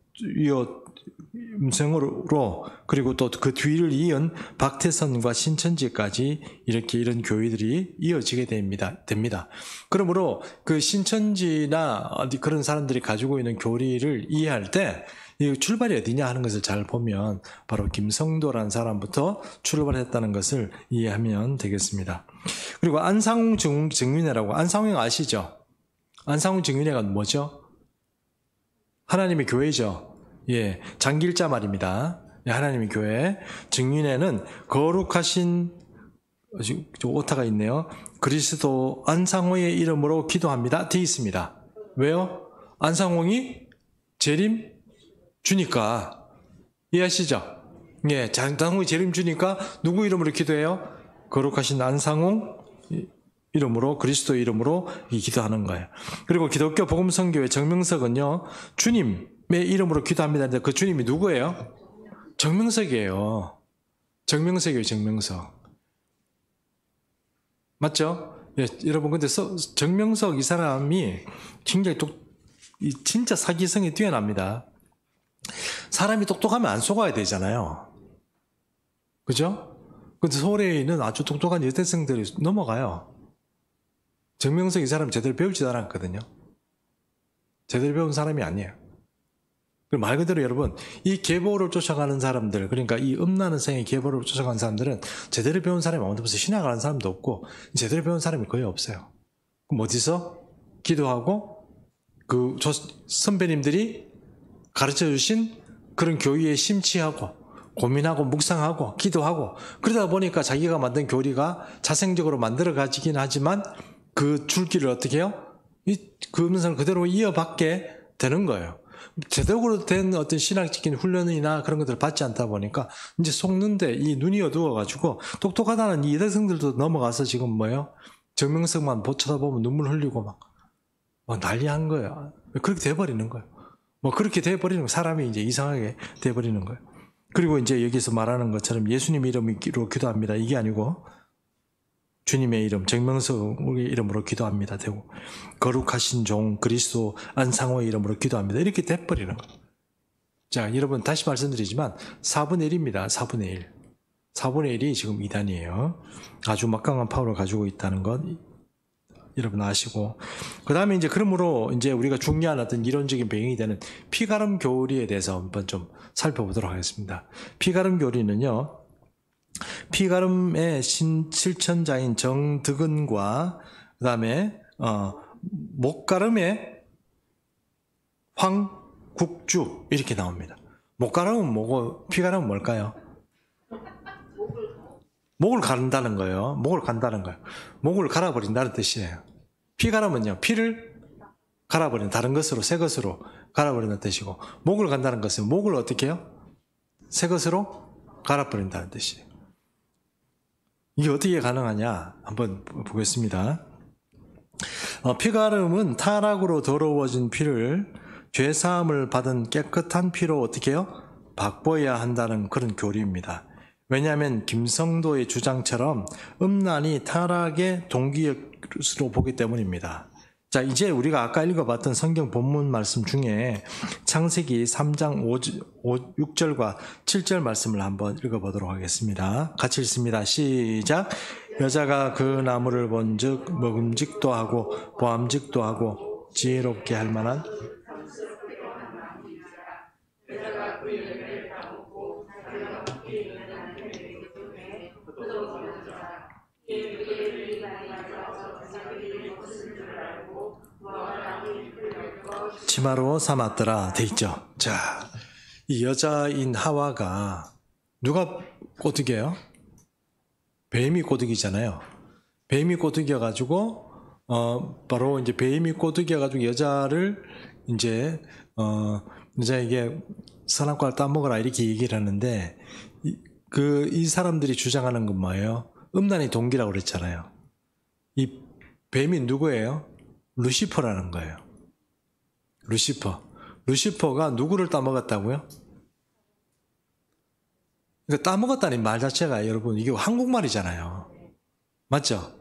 음성으로, 그리고 또 그 뒤를 이은 박태선과 신천지까지 이런 교회들이 이어지게 됩니다. 그러므로 그 신천지나 그런 사람들이 가지고 있는 교리를 이해할 때 이 출발이 어디냐 하는 것을 잘 보면 바로 김성도라는 사람부터 출발했다는 것을 이해하면 되겠습니다. 그리고 안상홍 증윤회라고, 안상홍 아시죠? 안상홍 증윤회가 뭐죠? 하나님의 교회죠. 예, 장길자 말입니다. 예, 하나님의 교회. 증윤회는 거룩하신 오타가 있네요. 그리스도 안상홍의 이름으로 기도합니다. 되어 있습니다. 왜요? 안상홍이 재림 주니까. 이해하시죠? 예, 안상홍이 재림 주니까 누구 이름으로 기도해요? 거룩하신 안상홍 이름으로, 그리스도 이름으로 기도하는 거예요. 그리고 기독교 복음선교회 정명석은요, 주님의 이름으로 기도합니다. 근데 그 주님이 누구예요? 정명석이에요. 정명석이에요, 정명석. 맞죠? 예, 여러분, 근데 정명석 이 사람이 굉장히 진짜 사기성이 뛰어납니다. 사람이 똑똑하면 안 속아야 되잖아요. 그죠? 근데 서울에 있는 아주 똑똑한 여대생들이 넘어가요. 정명석 이 사람 제대로 배우지도 않았거든요. 제대로 배운 사람이 아니에요. 말 그대로 여러분, 이 계보를 쫓아가는 사람들, 그러니까 이 음란한 생의 계보를 쫓아가는 사람들은 제대로 배운 사람이 아무도 없어요. 신학을 하는 사람도 없고 제대로 배운 사람이 거의 없어요. 그럼 어디서 기도하고 그 선배님들이 가르쳐 주신 그런 교리에 심취하고 고민하고 묵상하고 기도하고 그러다 보니까 자기가 만든 교리가 자생적으로 만들어 가지긴 하지만 그 줄기를 어떻게 해요? 그 음성을 그대로 이어받게 되는 거예요. 제대로 된 어떤 신학적인 훈련이나 그런 것들을 받지 않다 보니까 이제 속는데 이 눈이 어두워가지고 똑똑하다는 이 여대생들도 넘어가서 지금 뭐예요? 정명석만 쳐다보면 눈물 흘리고 막 난리한 거예요. 그렇게 돼버리는 거예요. 그렇게 돼버리는 거예요. 사람이 이제 이상하게 돼버리는 거예요. 그리고 이제 여기서 말하는 것처럼 예수님 이름으로 기도합니다. 이게 아니고 주님의 이름, 정명석의 이름으로 기도합니다. 되고 거룩하신 종 그리스도 안상호의 이름으로 기도합니다. 이렇게 돼버리는 거예요. 자, 여러분 다시 말씀드리지만 4분의 1입니다. 4분의 1. 4분의 1이 지금 이단이에요. 아주 막강한 파워를 가지고 있다는 건 여러분 아시고, 그 다음에 이제 그러므로 이제 우리가 중요한 어떤 이론적인 배경이 되는 피가름 교리에 대해서 한번 좀 살펴보도록 하겠습니다. 피가름 교리는요, 피가름의 실천자인 정득은과 그 다음에 목가름의 황국주 이렇게 나옵니다. 목가름은 뭐고 피가름은 뭘까요? 목을 가른다는 거예요. 목을 간다는 거예요. 목을 갈아버린다는 뜻이에요. 피가름은요, 피를 갈아버리는, 다른 것으로, 새 것으로 갈아버리는 뜻이고, 목을 간다는 것은 목을 어떻게 해요? 새 것으로 갈아버린다는 뜻이에요. 이게 어떻게 가능하냐? 한번 보겠습니다. 피가름은 타락으로 더러워진 피를 죄사함을 받은 깨끗한 피로 어떻게 해요? 바꿔야 한다는 그런 교리입니다. 왜냐하면 김성도의 주장처럼 음란이 타락의 동기로 보기 때문입니다. 자, 이제 우리가 아까 읽어봤던 성경 본문 말씀 중에 창세기 3장 6절과 7절 말씀을 한번 읽어보도록 하겠습니다. 같이 읽습니다. 시작. 여자가 그 나무를 본즉 먹음직도 하고 보암직도 하고 지혜롭게 할 만한 치마로 삼았더라 돼 있죠. 자, 이 여자인 하와가 누가 꼬드겨요? 뱀이 꼬드기잖아요. 뱀이 꼬드겨가지고 바로 이제 뱀이 꼬드겨가지고 여자를 이제 여자에게 선악과를 따먹어라 이렇게 얘기를 하는데 이 사람들이 주장하는 건 뭐예요? 음란의 동기라고 그랬잖아요. 이 뱀이 누구예요? 루시퍼라는 거예요. 루시퍼가 누구를 따먹었다고요? 그러니까 따먹었다는 말 자체가 여러분 이게 한국말이잖아요. 맞죠?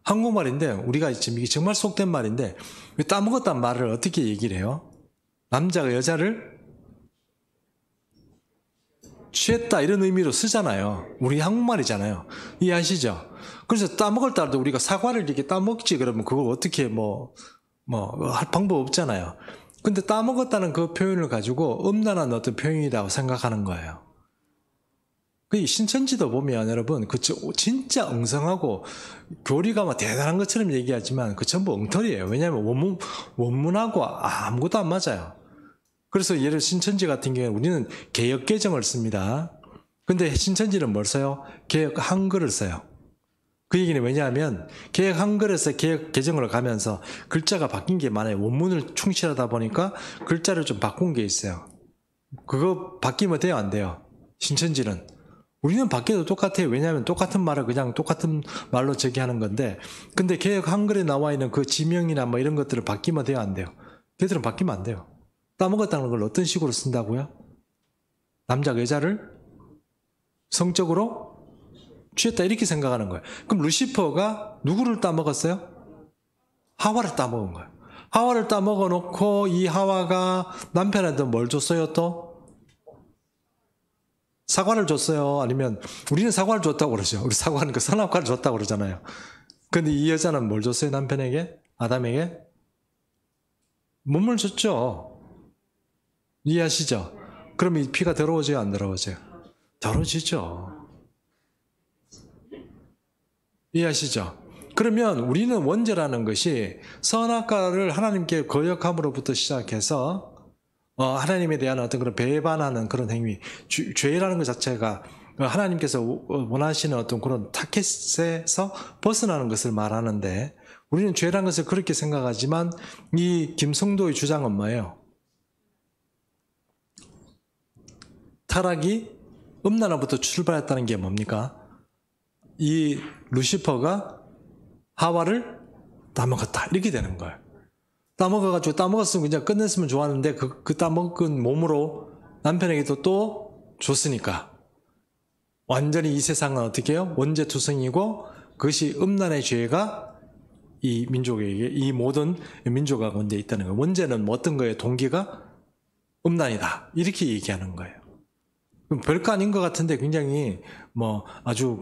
한국말인데 우리가 지금 이게 정말 속된 말인데 따먹었다는 말을 어떻게 얘기를 해요? 남자가 여자를 취했다 이런 의미로 쓰잖아요. 우리 한국말이잖아요. 이해하시죠? 그래서 따먹을 때도 우리가 사과를 이렇게 따먹지 그러면 그걸 어떻게 할 방법 없잖아요. 근데 따먹었다는 그 표현을 가지고 음란한 어떤 표현이라고 생각하는 거예요. 그 신천지도 보면 여러분 그 진짜 엉성하고 교리가 막 대단한 것처럼 얘기하지만 그 전부 엉터리예요. 왜냐하면 원문하고 아무것도 안 맞아요. 그래서 예를 들어 신천지 같은 경우에 우리는 개역 개정을 씁니다. 근데 신천지는 뭘 써요? 개역 한글을 써요. 그 얘기는 왜냐하면 개역 한글에서 개역 개정으로 가면서 글자가 바뀐 게 많아요. 원문을 충실하다 보니까 글자를 좀 바꾼 게 있어요. 그거 바뀌면 돼요, 안 돼요? 신천지는. 우리는 밖에도 똑같아요. 왜냐하면 똑같은 말을 그냥 똑같은 말로 저기 하는 건데, 근데 개혁 한글에 나와 있는 그 지명이나 뭐 이런 것들을 바뀌면 돼요, 안 돼요? 걔들은 바뀌면 안 돼요. 따먹었다는 걸 어떤 식으로 쓴다고요? 남자가 여자를 성적으로 취했다 이렇게 생각하는 거예요. 그럼 루시퍼가 누구를 따먹었어요? 하와를 따먹은 거예요. 하와를 따먹어 놓고 이 하와가 남편한테 뭘 줬어요 또? 사과를 줬어요? 아니면 우리는 사과를 줬다고 그러죠. 우리 사과는 그 선악과를 줬다고 그러잖아요. 근데 이 여자는 뭘 줬어요? 남편에게? 아담에게? 몸을 줬죠. 이해하시죠? 그럼 이 피가 더러워져요? 안 더러워져요? 더러워지죠. 이해하시죠? 그러면 우리는 원죄라는 것이 선악과를 하나님께 거역함으로부터 시작해서 하나님에 대한 어떤 그런 배반하는 그런 행위, 죄라는 것 자체가 하나님께서 원하시는 어떤 그런 타켓에서 벗어나는 것을 말하는데, 우리는 죄라는 것을 그렇게 생각하지만 이 김성도의 주장은 뭐예요? 타락이 음란화부터 출발했다는 게 뭡니까? 이 루시퍼가 하와를 따먹었다 이렇게 되는 거예요. 따먹어가지고 따먹었으면 그냥 끝냈으면 좋았는데 그 따먹은 몸으로 남편에게도 또 줬으니까 완전히 이 세상은 어떻게 해요? 원죄투성이고 그것이 음란의 죄가 이 민족에게, 이 모든 민족과 원죄에 있다는 거예요. 원죄는 뭐 어떤 거예요? 동기가 음란이다 이렇게 얘기하는 거예요. 별거 아닌 것 같은데 굉장히 뭐 아주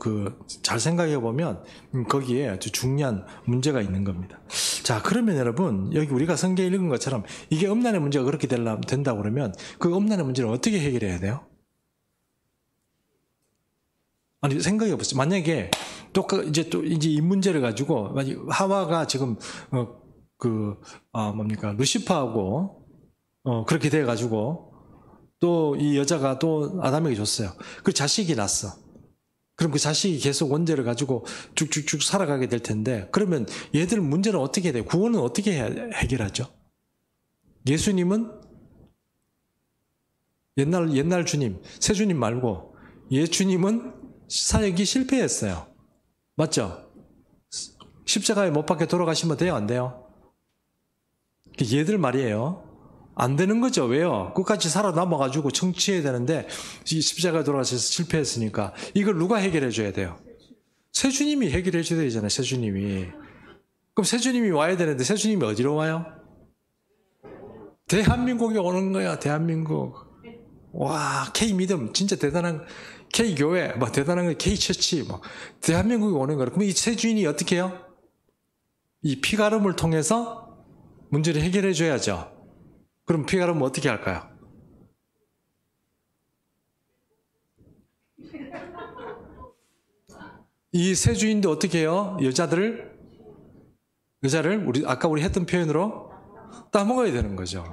잘 생각해 보면 거기에 아주 중요한 문제가 있는 겁니다. 자, 그러면 여러분 여기 우리가 성경에 읽은 것처럼 이게 음란의 문제가 그렇게 된다고 그러면 그 음란의 문제를 어떻게 해결해야 돼요? 아니 생각해 보세요. 만약에 이제 이 문제를 가지고 하와가 지금 루시퍼하고 그렇게 돼 가지고 또 이 여자가 또 아담에게 줬어요. 그 자식이 났어. 그럼 그 자식이 계속 원죄를 가지고 쭉쭉쭉 살아가게 될 텐데, 그러면 얘들 문제는 어떻게 해야 돼요? 구원은 어떻게 해결하죠? 예수님은 옛날 주님, 새 주님 말고 예수님은 사역이 실패했어요. 맞죠? 십자가에 못 박혀 돌아가시면 돼요? 안 돼요? 얘들 말이에요. 안 되는 거죠. 왜요? 끝까지 살아남아가지고 청취해야 되는데 십자가에 돌아가서 실패했으니까 이걸 누가 해결해 줘야 돼요? 새 주님이 해결해 줘야 되잖아요. 새 주님이. 그럼 새 주님이 와야 되는데 새 주님이 어디로 와요? 대한민국에 오는 거야. 대한민국. 와, K 믿음 진짜 대단한, K 교회 뭐 대단한 거, K 처치 뭐 대한민국에 오는 거야. 그럼 이 새 주인이 어떻게 해요? 이 피가름을 통해서 문제를 해결해 줘야죠. 그럼 피가름은 어떻게 할까요? 이 새 주인도 어떻게 해요? 여자를 아까 우리 했던 표현으로 따먹어야 되는 거죠.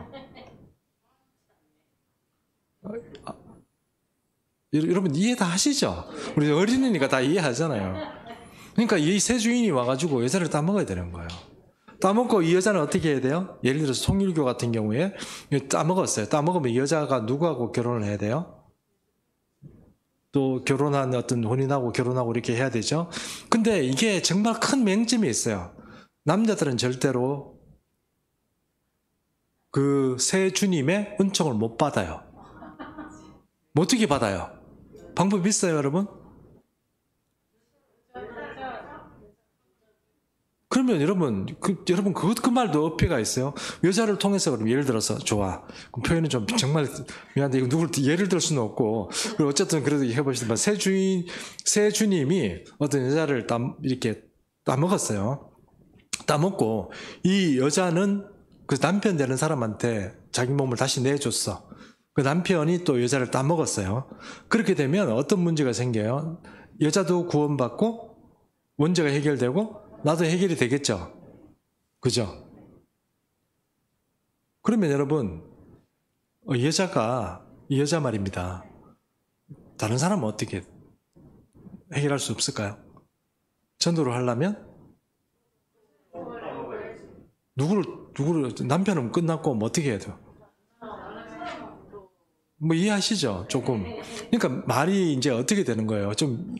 여러분 이해 다 하시죠? 우리 어린이니까 다 이해하잖아요. 그러니까 이 새 주인이 와가지고 여자를 따먹어야 되는 거예요. 따먹고 이 여자는 어떻게 해야 돼요? 예를 들어서 송일교 같은 경우에 따먹었어요. 따먹으면 이 여자가 누구하고 결혼을 해야 돼요? 또 결혼한 어떤 혼인하고 결혼하고 이렇게 해야 되죠. 근데 이게 정말 큰 맹점이 있어요. 남자들은 절대로 그 새 주님의 은총을 못 받아요. 어떻게 받아요? 방법이 있어요, 여러분? 그러면 여러분 그 말도 어폐가 있어요. 여자를 통해서 그럼 예를 들어서 좋아. 그럼 표현은 좀 정말 미안한데 이거 누굴 예를 들 수는 없고. 그리고 어쨌든 그래도 해보시지만 새 주님이 어떤 여자를 이렇게 따먹었어요. 따먹고 이 여자는 그 남편 되는 사람한테 자기 몸을 다시 내줬어. 그 남편이 또 여자를 따먹었어요. 그렇게 되면 어떤 문제가 생겨요? 여자도 구원받고 원죄가 해결되고 나도 해결이 되겠죠. 그죠? 그러면 여러분 이 여자 말입니다. 다른 사람은 어떻게 해결할 수 없을까요? 전도를 하려면 누구를 남편은 끝났고 뭐 어떻게 해야 돼요? 뭐 이해하시죠? 조금. 그러니까 말이 이제 어떻게 되는 거예요? 좀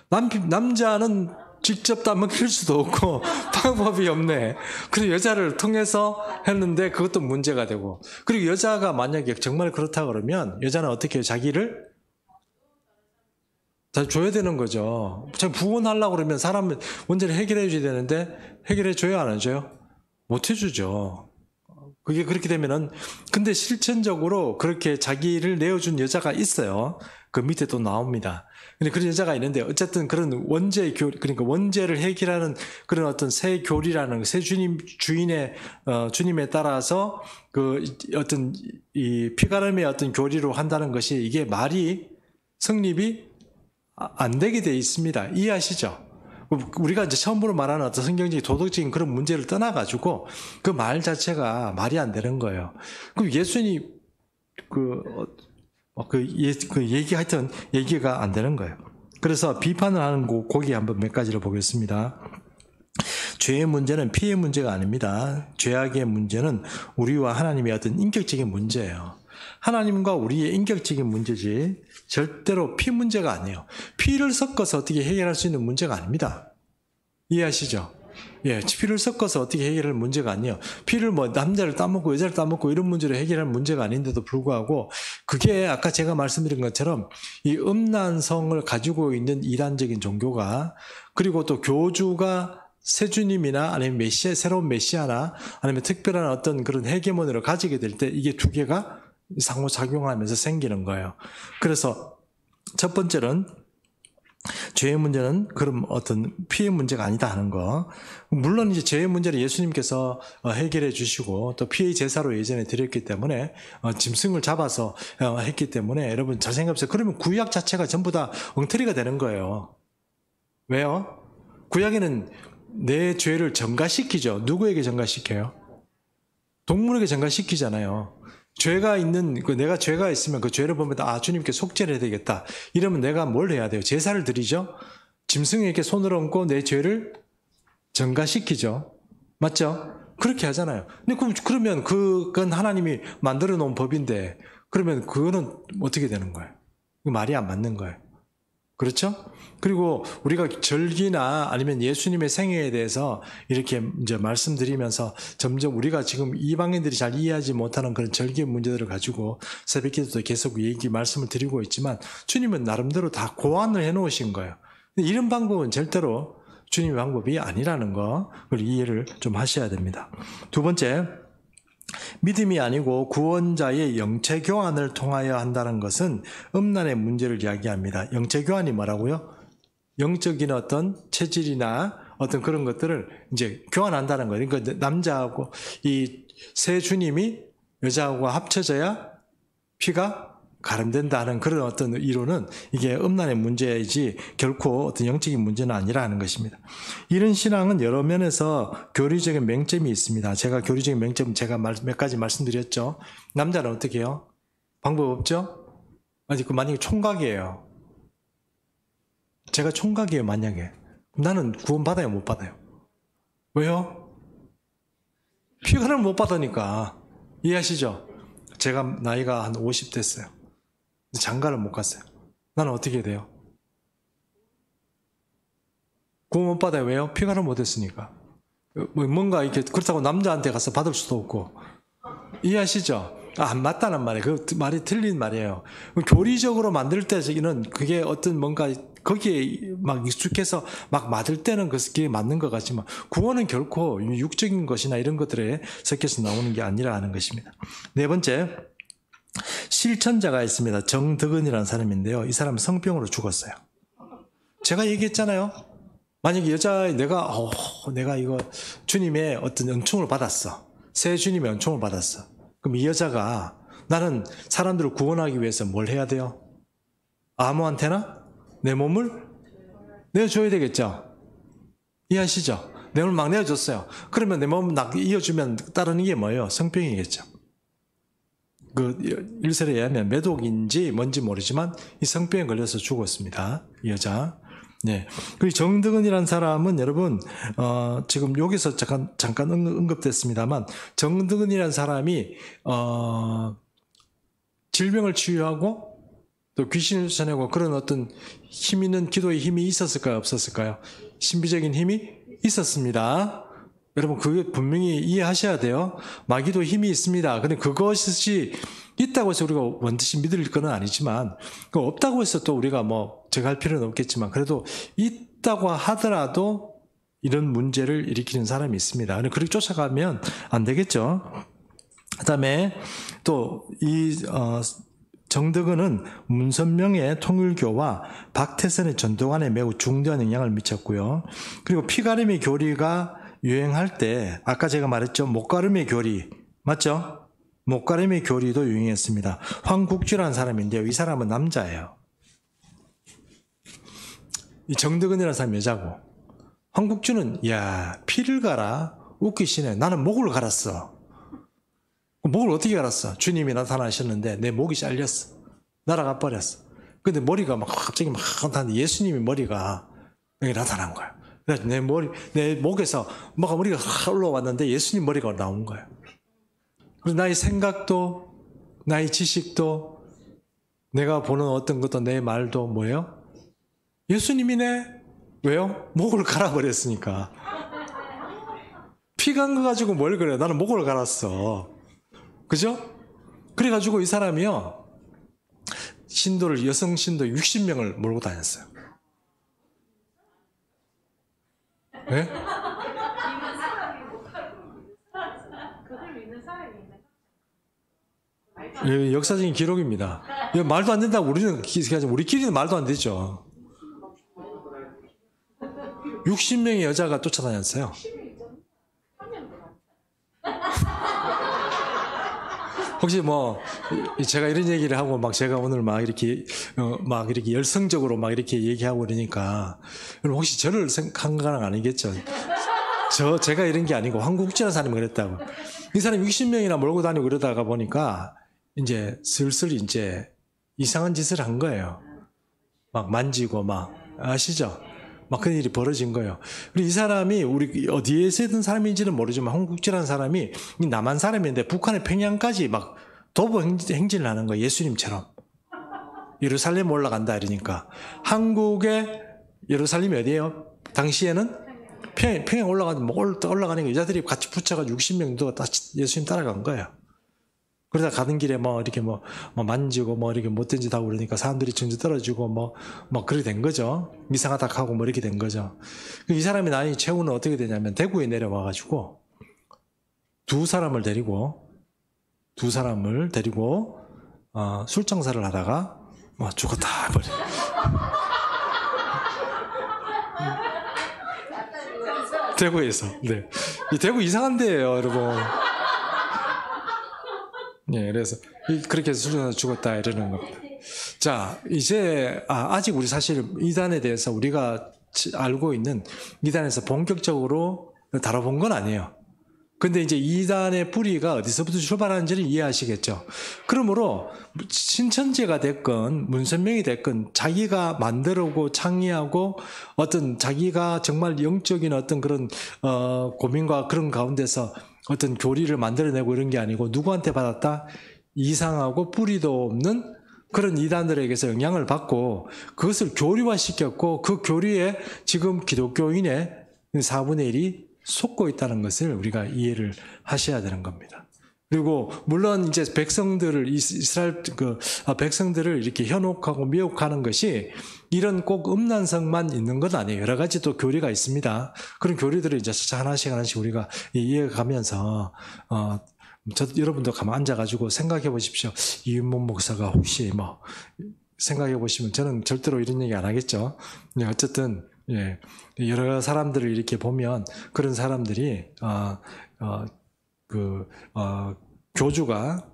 남자는 직접 따먹힐 수도 없고 방법이 없네. 그리고 여자를 통해서 했는데 그것도 문제가 되고. 그리고 여자가 만약에 정말 그렇다 그러면 여자는 어떻게 해요? 자기를 다 줘야 되는 거죠. 자기 부원하려고 그러면 사람은 문제를 해결해 줘야 되는데 해결해 줘요, 안 해줘요? 못 해주죠. 그게 그렇게 되면은, 근데 실천적으로 그렇게 자기를 내어준 여자가 있어요. 그 밑에 또 나옵니다. 근데 그런 여자가 있는데, 어쨌든 그런 그러니까 원죄를 해결하는 그런 어떤 새 교리라는, 새 주인의, 주님에 따라서 그 어떤 이 피가름의 어떤 교리로 한다는 것이 이게 말이 성립이 안 되게 돼 있습니다. 이해하시죠? 우리가 이제 처음으로 말하는 어떤 성경적인 도덕적인 그런 문제를 떠나가지고 그 말 자체가 말이 안 되는 거예요. 그럼 예수님 하여튼 얘기가 안 되는 거예요. 그래서 비판을 하는 고기 한번 몇 가지를 보겠습니다. 죄의 문제는 피의 문제가 아닙니다. 죄악의 문제는 우리와 하나님의 어떤 인격적인 문제예요. 하나님과 우리의 인격적인 문제지 절대로 피 문제가 아니에요. 피를 섞어서 어떻게 해결할 수 있는 문제가 아닙니다. 이해하시죠? 예, 피를 섞어서 어떻게 해결할 문제가 아니에요. 피를 뭐 남자를 따먹고 여자를 따먹고 이런 문제로 해결할 문제가 아닌데도 불구하고 그게 아까 제가 말씀드린 것처럼 이 음란성을 가지고 있는 이단적인 종교가 그리고 또 교주가 세주님이나 아니면 메시아, 새로운 메시아나 아니면 특별한 어떤 그런 헤게모니를 가지게 될 때 이게 두 개가 상호작용하면서 생기는 거예요. 그래서 첫 번째는 죄의 문제는 그럼 어떤 피의 문제가 아니다 하는 거. 물론 이제 죄의 문제를 예수님께서 해결해 주시고 또 피의 제사로 예전에 드렸기 때문에 짐승을 잡아서 했기 때문에 여러분 잘 생각해보세요. 그러면 구약 자체가 전부 다 엉터리가 되는 거예요. 왜요? 구약에는 내 죄를 전가시키죠. 누구에게 전가시켜요? 동물에게 전가시키잖아요. 죄가 있는, 내가 죄가 있으면 그 죄를 보면, 주님께 속죄를 해야 되겠다. 이러면 내가 뭘 해야 돼요? 제사를 드리죠? 짐승에게 손을 얹고 내 죄를 전가시키죠. 맞죠? 그렇게 하잖아요. 근데 그러면 그건 하나님이 만들어 놓은 법인데, 그러면 그거는 어떻게 되는 거예요? 말이 안 맞는 거예요. 그렇죠? 그리고 우리가 절기나 아니면 예수님의 생애에 대해서 이렇게 이제 말씀드리면서 점점 우리가 지금 이방인들이 잘 이해하지 못하는 그런 절기의 문제들을 가지고 새벽 기도도 계속 말씀을 드리고 있지만 주님은 나름대로 다 고안을 해 놓으신 거예요. 이런 방법은 절대로 주님의 방법이 아니라는 거, 그걸 이해를 좀 하셔야 됩니다. 두 번째, 믿음이 아니고 구원자의 영체 교환을 통하여 한다는 것은 음란의 문제를 이야기합니다. 영체 교환이 뭐라고요? 영적인 어떤 체질이나 어떤 그런 것들을 이제 교환한다는 거예요. 그러니까 남자하고 이 새 주님이 여자하고 합쳐져야 피가 가름된다는 그런 어떤 이론은 이게 음란의 문제이지 결코 어떤 영적인 문제는 아니라 하는 것입니다. 이런 신앙은 여러 면에서 교리적인 맹점이 있습니다. 제가 교리적인 맹점 제가 몇 가지 말씀드렸죠. 남자는 어떻게 해요? 방법 없죠? 만약에 총각이에요. 제가 총각이에요, 만약에. 나는 구원 받아요, 못 받아요? 왜요? 피가를 못 받으니까. 이해하시죠? 제가 나이가 한 50 됐어요. 장가를 못 갔어요. 나는 어떻게 돼요? 구원 못 받아요. 왜요? 피가를 못 했으니까. 뭔가 이렇게 그렇다고 남자한테 가서 받을 수도 없고. 이해하시죠? 안 맞다는 말이에요. 그 말이 틀린 말이에요. 교리적으로 만들 때는 그게 어떤 뭔가 거기에 막 익숙해서 막 맞을 때는 그게 맞는 것 같지만 구원은 결코 육적인 것이나 이런 것들에 섞여서 나오는 게 아니라 하는 것입니다. 네 번째, 실천자가 있습니다. 정덕은이라는 사람인데요. 이 사람은 성병으로 죽었어요. 제가 얘기했잖아요. 만약에 내가 이거 주님의 어떤 은총을 받았어. 새 주님의 은총을 받았어. 그럼 이 여자가 나는 사람들을 구원하기 위해서 뭘 해야 돼요? 아무한테나 내 몸을 내어줘야 되겠죠? 이해하시죠? 내 몸을 막 내어줬어요. 그러면 내 몸을 이어주면 따르는 게 뭐예요? 성병이겠죠. 그 일설에 의하면 매독인지 뭔지 모르지만 이 성병에 걸려서 죽었습니다. 이 여자. 네. 그 정덕은이라는 사람은 여러분 지금 여기서 잠깐 언급됐습니다만 정덕은이라는 사람이 질병을 치유하고 또 귀신을 쫓아내고 그런 어떤 힘 있는 기도의 힘이 있었을까요? 없었을까요? 신비적인 힘이 있었습니다. 여러분 그게 분명히 이해하셔야 돼요. 마귀도 힘이 있습니다. 근데 그것이 있다고 해서 우리가 원듯이 믿을 건 아니지만 없다고 해서 또 우리가 뭐 제가 할 필요는 없겠지만 그래도 있다고 하더라도 이런 문제를 일으키는 사람이 있습니다. 그렇게 쫓아가면 안 되겠죠. 그 다음에 또 이 정덕은은 문선명의 통일교와 박태선의 전도관에 매우 중대한 영향을 미쳤고요. 그리고 피가름의 교리가 유행할 때 아까 제가 말했죠. 목가름의 교리 맞죠? 목가름의 교리도 유행했습니다. 황국주라는 사람인데요. 이 사람은 남자예요. 이 정덕은이라는 사람이 여자고 황국주는 야 피를 갈아 웃기시네. 나는 목을 갈았어. 목을 어떻게 갈았어? 주님이 나타나셨는데 내 목이 잘렸어. 날아가 버렸어. 근데 머리가 막 갑자기 막 나타났는데 예수님이 머리가 여기 나타난 거야. 그래서 내 목에서 막 머리가 올라왔는데 예수님 머리가 나온 거야. 그래서 나의 생각도, 나의 지식도, 내가 보는 어떤 것도 내 말도 뭐예요? 예수님이네? 왜요? 목을 갈아버렸으니까. 피 간 거 가지고 뭘 그래? 나는 목을 갈았어. 그죠? 그래가지고 이 사람이요, 여성 신도 60명을 몰고 다녔어요. 네? 예, 역사적인 기록입니다. 말도 안 된다고 우리끼리는 말도 안 되죠. 60명의 여자가 쫓아다녔어요. 혹시 뭐 제가 이런 얘기를 하고 막 제가 오늘 막 이렇게 열성적으로 막 이렇게 얘기하고 그러니까 여러분 혹시 저를 생각한 건 아니겠죠? 제가 이런 게 아니고 황국주라는 사람이 그랬다고. 이 사람이 60명이나 몰고 다니고 그러다가 보니까 이제 슬슬 이제 이상한 짓을 한 거예요. 막 만지고 막 아시죠? 막 그런 일이 벌어진 거예요. 그리고 이 사람이 우리 어디에서 있던 사람인지는 모르지만 황국주라는 사람이 남한 사람인데 북한의 평양까지 막 도보 행진을 하는 거예요. 예수님처럼. 예루살렘 올라간다 이러니까. 한국의 예루살렘이 어디예요? 당시에는 평양 올라가니까 여자들이 같이 붙여가지고 60명도 다 예수님 따라간 거예요. 그러다 가는 길에 뭐 이렇게 뭐 만지고 뭐 이렇게 못된 짓 하고 그러니까 사람들이 정지 떨어지고 뭐 그렇게 된 거죠. 이상하다 하고 뭐 이렇게 된 거죠. 이 사람이 나이 최후는 어떻게 되냐면 대구에 내려와가지고 두 사람을 데리고 술 장사를 하다가 죽었다 버려. 대구에서. 네. 이 대구 이상한 데예요, 여러분. 네, 그래서 그렇게 해서 술장사 죽었다 이러는 겁니다. 자, 이제 아직 우리 사실 이단에 대해서 우리가 알고 있는 이단에서 본격적으로 다뤄본 건 아니에요. 근데 이제 이단의 뿌리가 어디서부터 출발하는지를 이해하시겠죠. 그러므로 신천지가 됐건 문선명이 됐건 자기가 만들고 창의하고 어떤 자기가 정말 영적인 어떤 그런 고민과 그런 가운데서 어떤 교리를 만들어내고 이런 게 아니고 누구한테 받았다? 이상하고 뿌리도 없는 그런 이단들에게서 영향을 받고 그것을 교리화시켰고 그 교리에 지금 기독교인의 4분의 1이 속고 있다는 것을 우리가 이해를 하셔야 되는 겁니다. 그리고 물론 이제 이스라엘 백성들을 이렇게 현혹하고 미혹하는 것이 이런 꼭 음란성만 있는 건 아니에요. 여러 가지 또 교리가 있습니다. 그런 교리들을 이제 하나씩 우리가 이해가면서 여러분도 가만 앉아가지고 생각해 보십시오. 이윤목 목사가 혹시 생각해 보시면 저는 절대로 이런 얘기 안 하겠죠. 어쨌든 여러 사람들을 이렇게 보면 그런 사람들이 교주가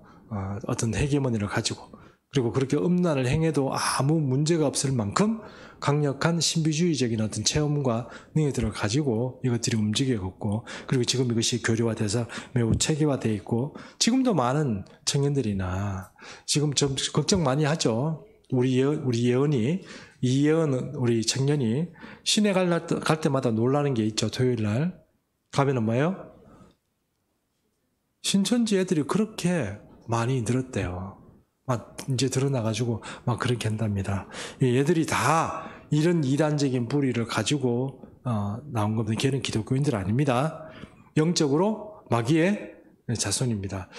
어떤 헤게모니를 가지고 그리고 그렇게 음란을 행해도 아무 문제가 없을 만큼 강력한 신비주의적인 어떤 체험과 능력들을 가지고 이것들이 움직여갔고 그리고 지금 이것이 교류화돼서 매우 체계화되어 있고 지금도 많은 청년들이나 지금 좀 걱정 많이 하죠. 우리 예언이 이예언 우리 청년이 시내 갈 때마다 놀라는 게 있죠. 토요일 날 가면은 뭐예요? 신천지 애들이 그렇게 많이 늘었대요. 막 이제 드러나가지고 막 그렇게 한답니다. 얘들이 다 이런 이단적인 뿌리를 가지고 나온 겁니다. 걔는 기독교인들 아닙니다. 영적으로 마귀의 자손입니다.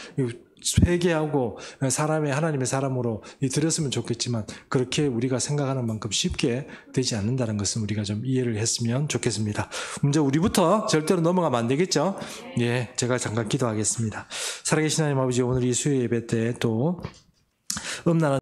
회개하고 하나님의 사람으로 들었으면 좋겠지만 그렇게 우리가 생각하는 만큼 쉽게 되지 않는다는 것은 우리가 좀 이해를 했으면 좋겠습니다. 먼저 우리부터 절대로 넘어가면 안 되겠죠? 예, 제가 잠깐 기도하겠습니다. 살아계신 하나님 아버지, 오늘 이 수요 예배 때 또 음란한